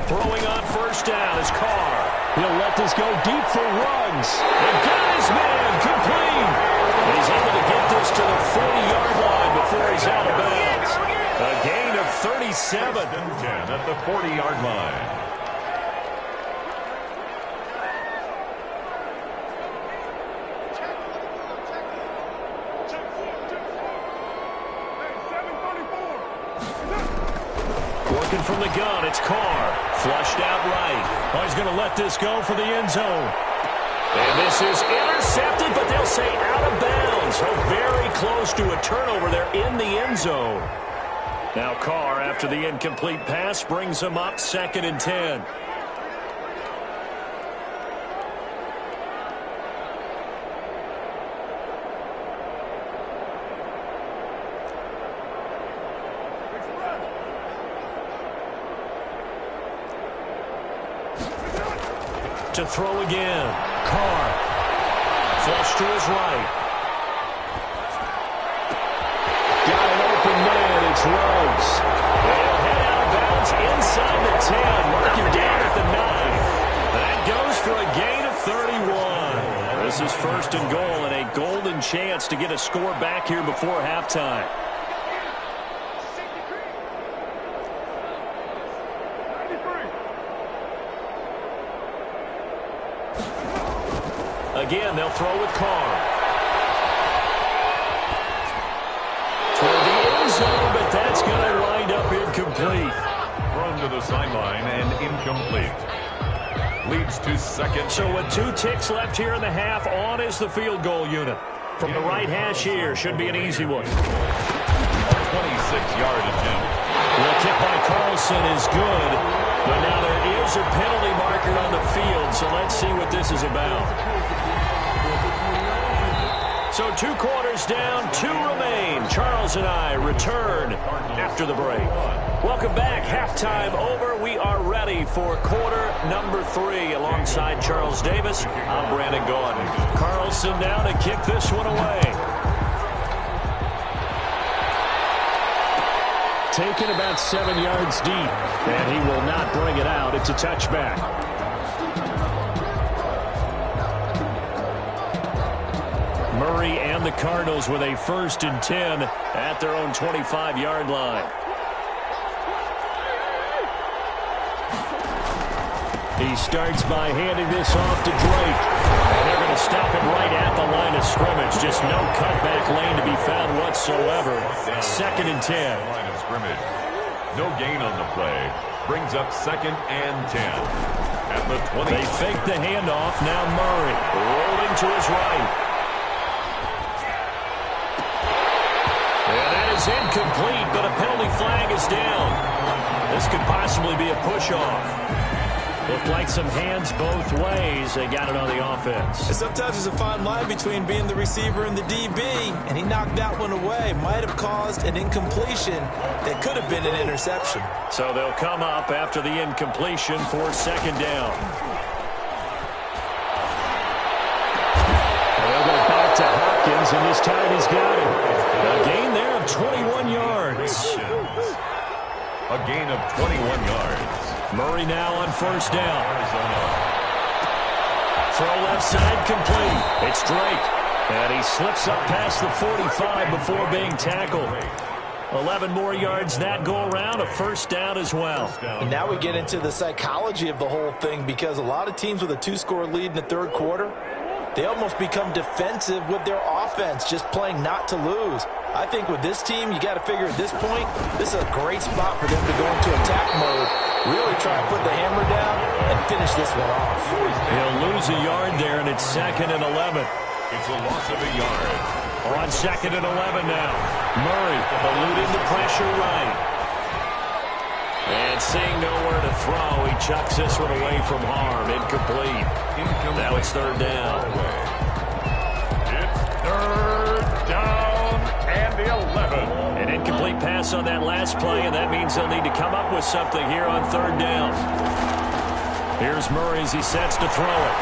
Throwing on first down is Carr. He'll let this go deep for runs. And got his man complete. He's able to get this to the 40-yard line before he's out of bounds. A gain of 37. 10 at the 40-yard line. Working from the gun, it's Carr. Flushed out right. Oh, he's going to let this go for the end zone. And this is intercepted, but they'll say out of bounds. So very close to a turnover there in the end zone. Now Carr, after the incomplete pass, brings him up 2nd and 10. To throw again. Carr. Flush to his right. Got an open man. It's Ruggs. They'll head out of bounds inside the 10. Mark him down at the 9. That goes for a gain of 31. This is 1st and goal and a golden chance to get a score back here before halftime. Again, they'll throw with Carr. Toward the end zone, but that's going to wind up incomplete. Thrown to the sideline and incomplete. Leads to 2nd. So with 2 ticks left here in the half, on is the field goal unit. From the right hash here, should be an easy one. 26-yard attempt. The kick by Carlson is good, but now there is a penalty marker on the field, so let's see what this is about. So 2 quarters down, 2 remain. Charles and I return after the break. Welcome back. Halftime over. We are ready for quarter number 3. Alongside Charles Davis, I'm Brandon Gaudin. Carlson now to kick this one away. taken about 7 yards deep. And he will not bring it out. It's a touchback. Murray and the Cardinals with a 1st and 10 at their own 25-yard line. He starts by handing this off to Drake. And they're going to stop him right at the line of scrimmage. Just no cutback lane to be found whatsoever. 2nd and 10. Line of scrimmage. No gain on the play. Brings up 2nd and 10. At the 20. They fake the handoff. Now Murray rolling to his right. And that is incomplete, but a penalty flag is down. This could possibly be a push-off. Looked like some hands both ways. They got it on the offense. And sometimes there's a fine line between being the receiver and the DB, and he knocked that one away. Might have caused an incompletion that could have been an interception. So they'll come up after the incompletion for 2nd down. They'll go back to Hopkins, and this time he's got it. A gain there of 21 yards. A gain of 21 yards. Murray now on 1st down. Throw left side complete. It's Drake. And he slips up past the 45 before being tackled. 11 more yards that go around. A 1st down as well. And now we get into the psychology of the whole thing, because a lot of teams with a 2-score lead in the 3rd quarter, they almost become defensive with their offense, just playing not to lose. I think with this team, you got to figure at this point, this is a great spot for them to go into attack mode, really try to put the hammer down and finish this one off. He'll lose a yard there, and it's 2nd and 11. It's a loss of a yard. On 2nd and 11 now. Murray eluding the pressure right. And seeing nowhere to throw, he chucks this one away from harm. Incomplete. Now it's 3rd down. It's 3rd down and 11. An incomplete pass on that last play, and that means they'll need to come up with something here on 3rd down. Here's Murray as he sets to throw it.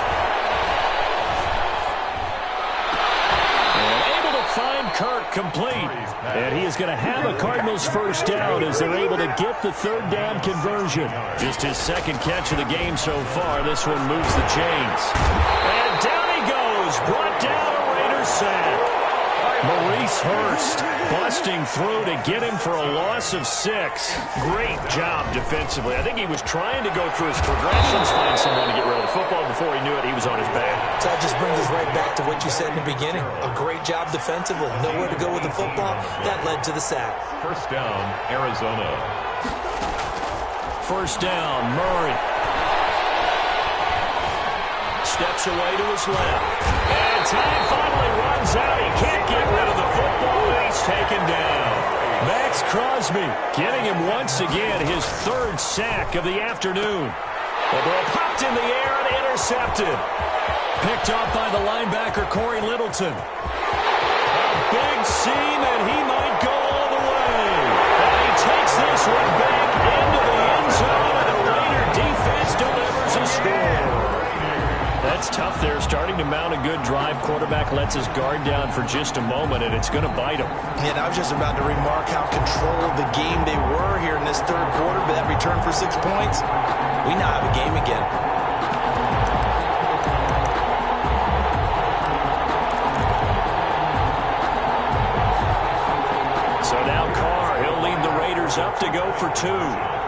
And able to find Kirk complete. And he is going to have a Cardinals 1st down as they're able to get the 3rd down conversion. Just his 2nd catch of the game so far. This one moves the chains. And down he goes. Brought down a Raiders sack. Maurice Hurst busting through to get him for a loss of 6. Great job defensively. I think he was trying to go through his progressions, find someone to get rid of the football. Before he knew it, he was on his back. So that just brings us right back to what you said in the beginning. A great job defensively. Nowhere to go with the football. That led to the sack. 1st down, Arizona. 1st down, Murray. Steps away to his left. And time finally runs out. He can't get rid of the football, and he's taken down. Max Crosby getting him once again his 3rd sack of the afternoon. The ball popped in the air and intercepted. Picked up by the linebacker, Corey Littleton. A big seam, and he might go all the way. And he takes this one back into the end zone, and the Raider defense delivers a score. That's tough there, starting to mount a good drive. Quarterback lets his guard down for just a moment, and it's going to bite him. And I was just about to remark how controlled the game they were here in this 3rd quarter, but that return for 6 points, we now have a game again. So now Carr, he'll lead the Raiders up to go for 2.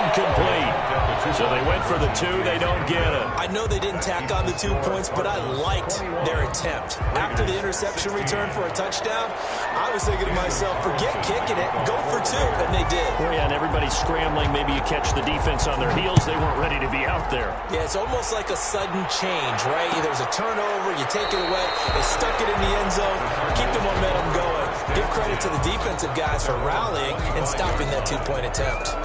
Incomplete. So they went for the 2. They don't get it. I know they didn't tack on the 2 points, but I liked their attempt. After the interception return for a touchdown, I was thinking to myself, forget kicking it, go for 2, and they did. Oh, yeah, and everybody's scrambling. Maybe you catch the defense on their heels. They weren't ready to be out there. Yeah, it's almost like a sudden change, right? There's a turnover, you take it away, they stuck it in the end zone, keep the momentum going. Give credit to the defensive guys for rallying and stopping that 2-point attempt.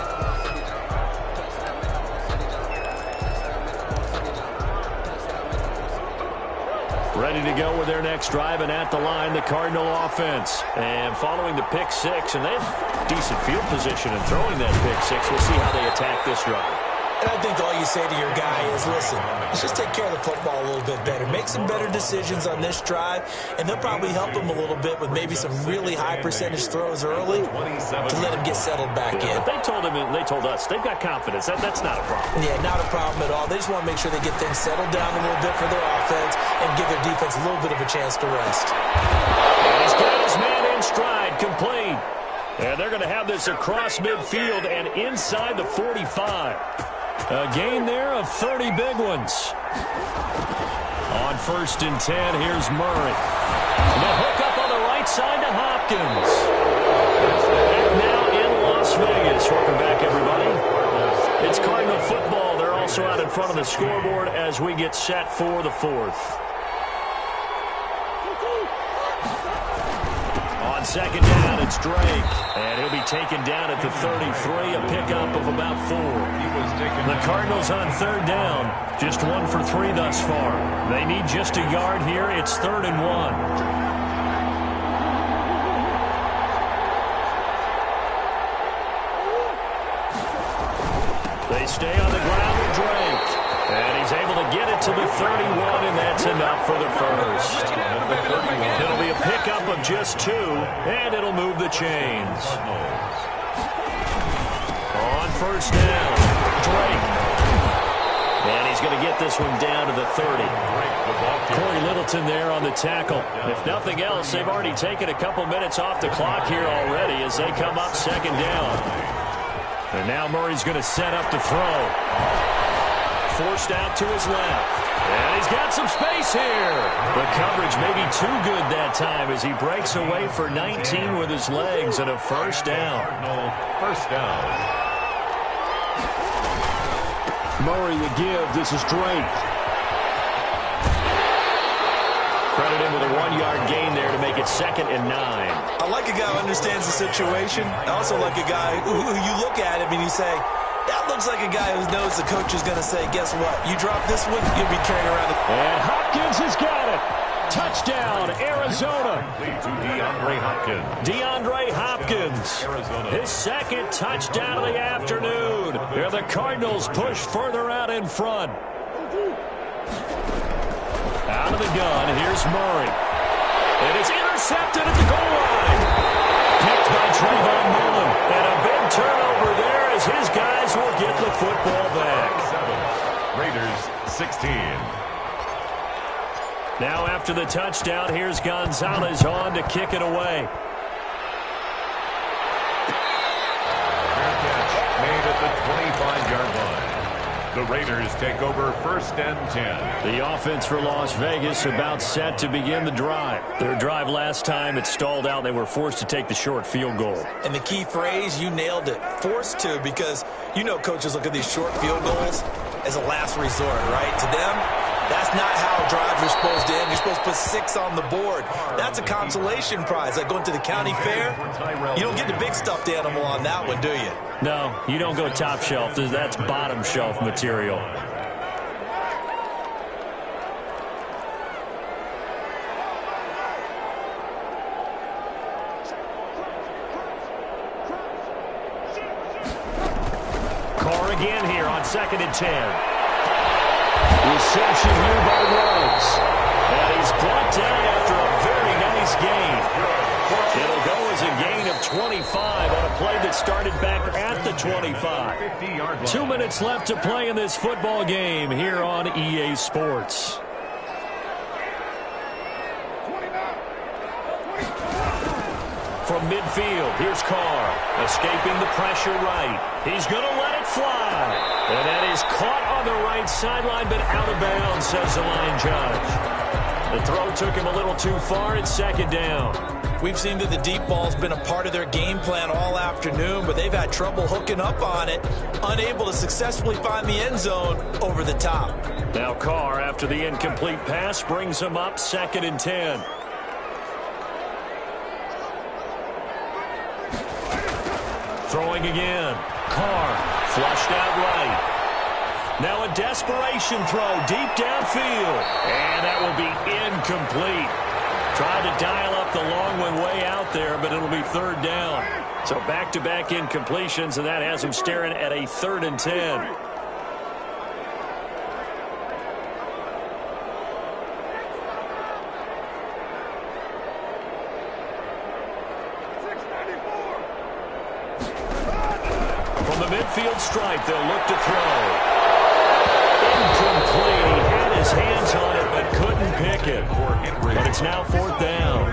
Ready to go with their next drive, and at the line, the Cardinal offense. And following the pick 6, and they have decent field position in throwing that pick 6. We'll see how they attack this drive. And I think all you say to your guy is, listen, let's just take care of the football a little bit better. Make some better decisions on this drive, and they'll probably help him a little bit with maybe some really high percentage throws early to let him get settled back in. They told us they've got confidence. That's not a problem. Yeah, not a problem at all. They just want to make sure they get things settled down a little bit for their offense and give their defense a little bit of a chance to rest. He's got his man in stride, complete. And they're going to have this across midfield and inside the 45. A gain there of 30 big ones. On 1st and 10, here's Murray. The hook up on the right side to Hopkins. Back now in Las Vegas. Welcome back, everybody. It's Cardinal football. They're also out in front of the scoreboard as we get set for the 4th. On 2nd down, it's Drake. And he'll be taken down at the 33, a pickup of about 4. The Cardinals on 3rd down, just 1 for 3 thus far. They need just a yard here. It's 3rd and 1. They stay on the ground with Drake. And he's able to get it to the 31, and that's enough for the first. It'll be a pickup of just 2, and it'll move the chains. On 1st down, Drake. And he's going to get this one down to the 30. Corey Littleton there on the tackle. If nothing else, they've already taken a couple minutes off the clock here already as they come up 2nd down. And now Murray's going to set up to throw. Forced out to his left. And he's got some space here. The coverage may be too good that time as he breaks away for 19 with his legs and a 1st down. First down. Murray the give. This is Drake. Credit him with a 1-yard gain there to make it 2nd and 9. I like a guy who understands the situation. I also like a guy who you look at him and you say, that looks like a guy who knows the coach is going to say, guess what? You drop this one, you'll be carrying around it. And Hopkins has got it. Touchdown, Arizona. To DeAndre Hopkins. DeAndre Hopkins. Arizona. His 2nd touchdown of the afternoon. Here the Cardinals push further out in front. Out of the gun, here's Murray. And it's intercepted at the goal line. Picked by Trayvon Mullen. And a big turnover there as his guys will get the football back. 7. Raiders 16. Now after the touchdown, here's Gonzalez on to kick it away. Fair catch made at the 25-yard line. The Raiders take over 1st and 10. The offense for Las Vegas about set to begin the drive. Their drive last time, it stalled out. They were forced to take the short field goal. And the key phrase, you nailed it, forced to, because you know coaches look at these short field goals as a last resort, right? To them, that's not how drives are supposed to end. You're supposed to put 6 on the board. That's a consolation prize. Like going to the county fair, you don't get the big stuffed animal on that one, do you? No, you don't go top shelf. That's bottom shelf material. Carr again here on 2nd and 10. Reception here by Ruggs. And he's brought down after a very nice gain. It'll go as a gain of 25 on a play that started back at the 25. 2 minutes left to play in this football game here on EA Sports. From midfield, here's Carr, escaping the pressure right. He's going to let it fly. And that is caught on the right sideline, but out of bounds, says the line judge. The throw took him a little too far. It's 2nd down. We've seen that the deep ball's been a part of their game plan all afternoon, but they've had trouble hooking up on it, unable to successfully find the end zone over the top. Now Carr, after the incomplete pass, brings him up 2nd and 10. Throwing again. Carr flushed out right. Now a desperation throw deep downfield. And that will be incomplete. Tried to dial up the long one way out there, but it'll be 3rd down. So back-to-back incompletions, and that has him staring at a 3rd and 10. midfield stripe. They'll look to throw. Incomplete. He had his hands on it but couldn't pick it. But it's now 4th down.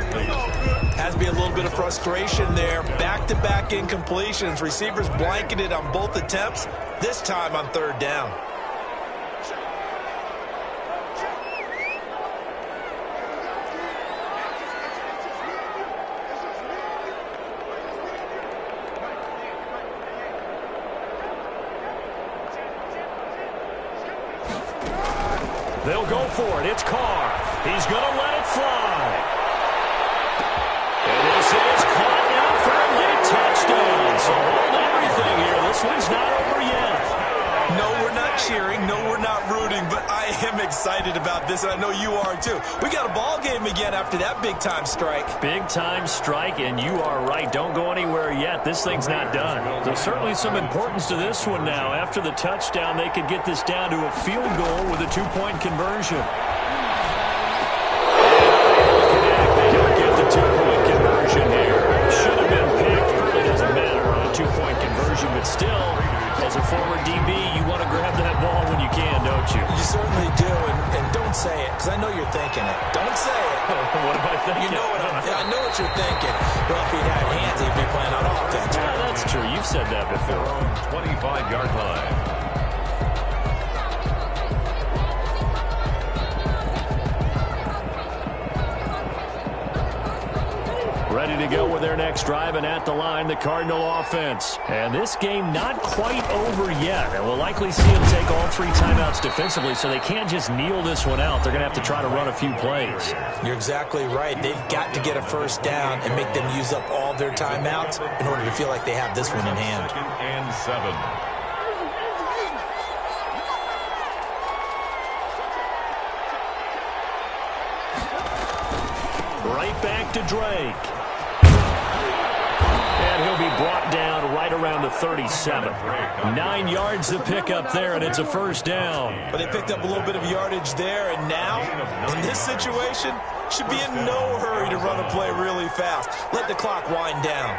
Has to be a little bit of frustration there. Back-to-back incompletions. Receivers blanketed on both attempts, this time on 3rd down. They'll go for it. It's Carr. He's going to let it fly. And this is caught now for a late touchdown. So hold everything here. This one's not over yet. No, we're not cheering. No, we're not rooting. But I am excited about this, and I know you are too. We got a ball game again after that big-time strike. Big-time strike, and you are right. Don't go anywhere yet. This thing's not done. There's certainly some importance to this one now. After the touchdown, they could get this down to a field goal with a 2-point conversion. They don't get the 2-point conversion here. Should have been picked. Really doesn't matter on a 2-point conversion, but still, as a former DB, you want to grab that ball when you can, don't you? You certainly do, and don't say it, because I know you're thinking it. Don't say it. What am I thinking? You know I know what you're thinking. Well, if he'd had hands, he'd be playing on offense. Yeah, that's true. You've said that before. 25-yard line. Ready to go with their next drive, and at the line, the Cardinal offense. And this game not quite over yet. And we'll likely see them take all 3 timeouts defensively, so they can't just kneel this one out. They're going to have to try to run a few plays. You're exactly right. They've got to get a first down and make them use up all their timeouts in order to feel like they have this one in hand. 2nd and 7. Right back to Drake. And he'll be brought down right around the 37. 9 yards to pick up there, and it's a first down. But they picked up a little bit of yardage there, and now, in this situation, should be in no hurry to run a play really fast. Let the clock wind down.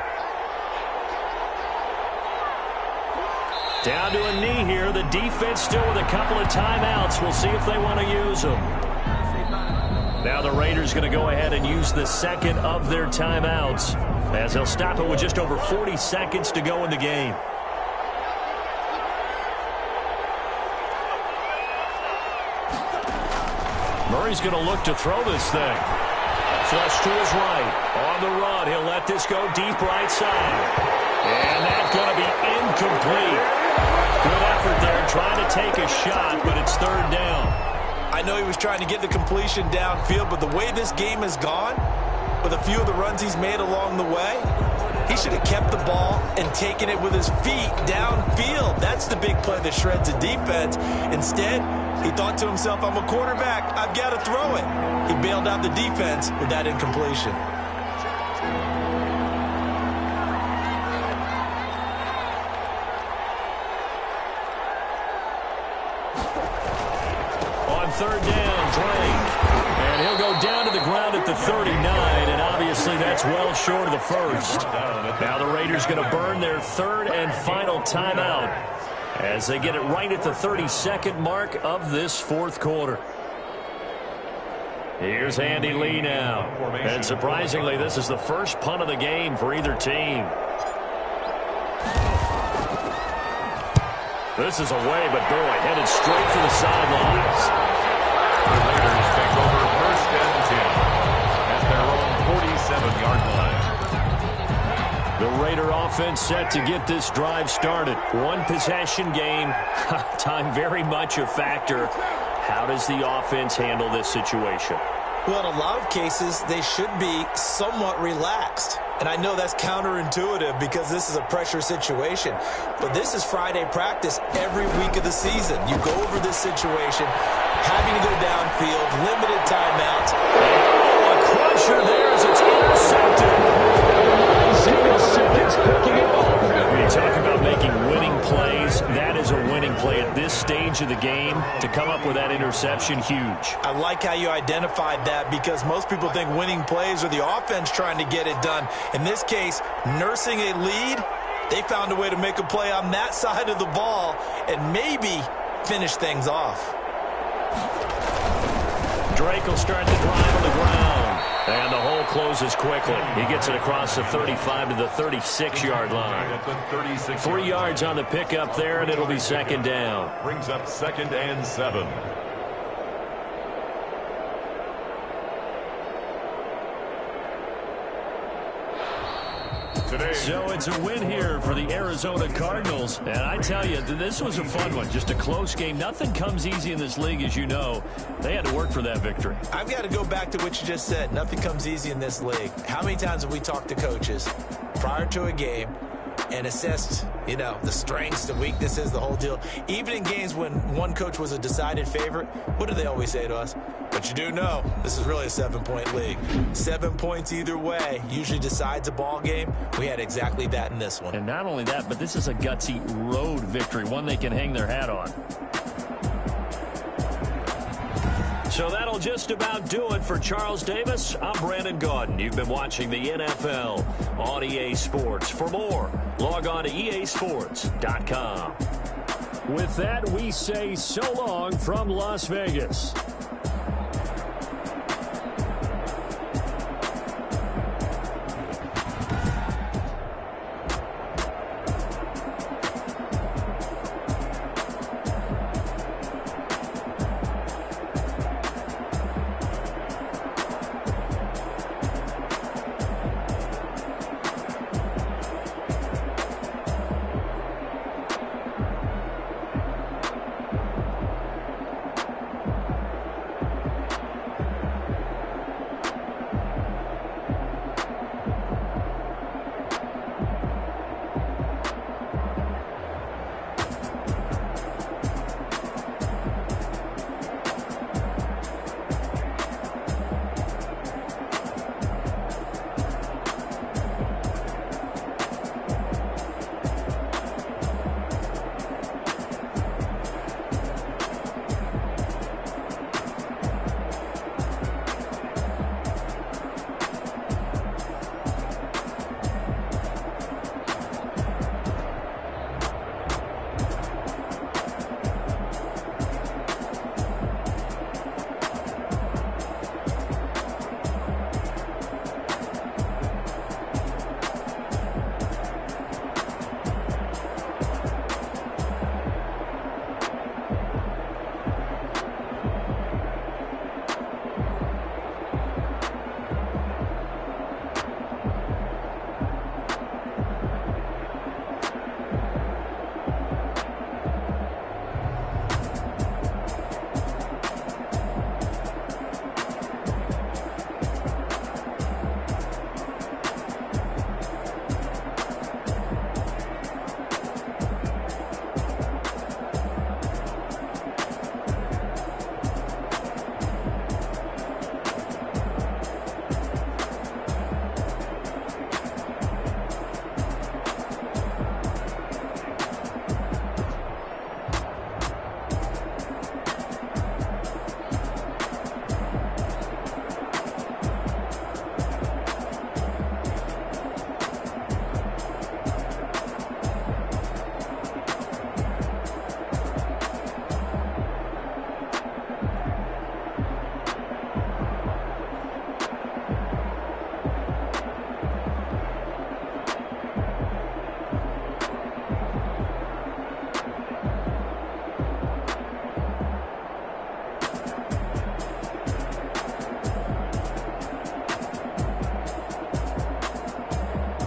Down to a knee here. The defense still with a couple of timeouts. We'll see if they want to use them. Now the Raiders going to go ahead and use the second of their timeouts, as they'll stop it with just over 40 seconds to go in the game. Murray's going to look to throw this thing. Flush to his right. On the run, he'll let this go deep right side. And that's going to be incomplete. Good effort there, trying to take a shot, but it's 3rd down. I know he was trying to get the completion downfield, but the way this game has gone, with a few of the runs he's made along the way, he should have kept the ball and taken it with his feet downfield. That's the big play that shreds a defense. Instead, he thought to himself, I'm a quarterback, I've got to throw it. He bailed out the defense with that incompletion. On 3rd down, Drake. And he'll go down to the ground at the 39, and obviously that's well short of the first. Now the Raiders going to burn their 3rd and final timeout as they get it right at the 32nd mark of this 4th quarter. Here's Andy Lee now. And surprisingly, this is the first punt of the game for either team. This is away, but boy, headed straight for the sidelines. The Raiders take over 1st and 10 at their own 47-yard line. The Raider offense set to get this drive started. 1 possession game. Time very much a factor. How does the offense handle this situation? Well, in a lot of cases, they should be somewhat relaxed. And I know that's counterintuitive because this is a pressure situation. But this is Friday practice every week of the season. You go over this situation, having to go downfield, limited timeouts. Oh, a crusher there as it's intercepted. 0 seconds picking it off. When you talk about making winning plays, that is a winning play at this stage of the game. To come up with that interception, huge. I like how you identified that because most people think winning plays are the offense trying to get it done. In this case, nursing a lead They found a way to make a play on that side of the ball and maybe finish things off. Drake will start the drive on the ground. And the hole closes quickly. He gets it across the 35 to the 36-yard line. 3 yards on the pickup there, and it'll be second down. Brings up 2nd and 7. So it's a win here for the Arizona Cardinals. And I tell you, this was a fun one. Just a close game. Nothing comes easy in this league, as you know. They had to work for that victory. I've got to go back to what you just said. Nothing comes easy in this league. How many times have we talked to coaches prior to a game and assessed, you know, the strengths, the weaknesses, the whole deal? Even in games when one coach was a decided favorite, what do they always say to us? But you do know this is really a 7-point league. 7 points either way usually decides a ball game. We had exactly that in this one. And not only that, but this is a gutsy road victory, one they can hang their hat on. So that'll just about do it for Charles Davis. I'm Brandon Gaudin. You've been watching the NFL on EA Sports. For more, log on to easports.com. With that, we say so long from Las Vegas.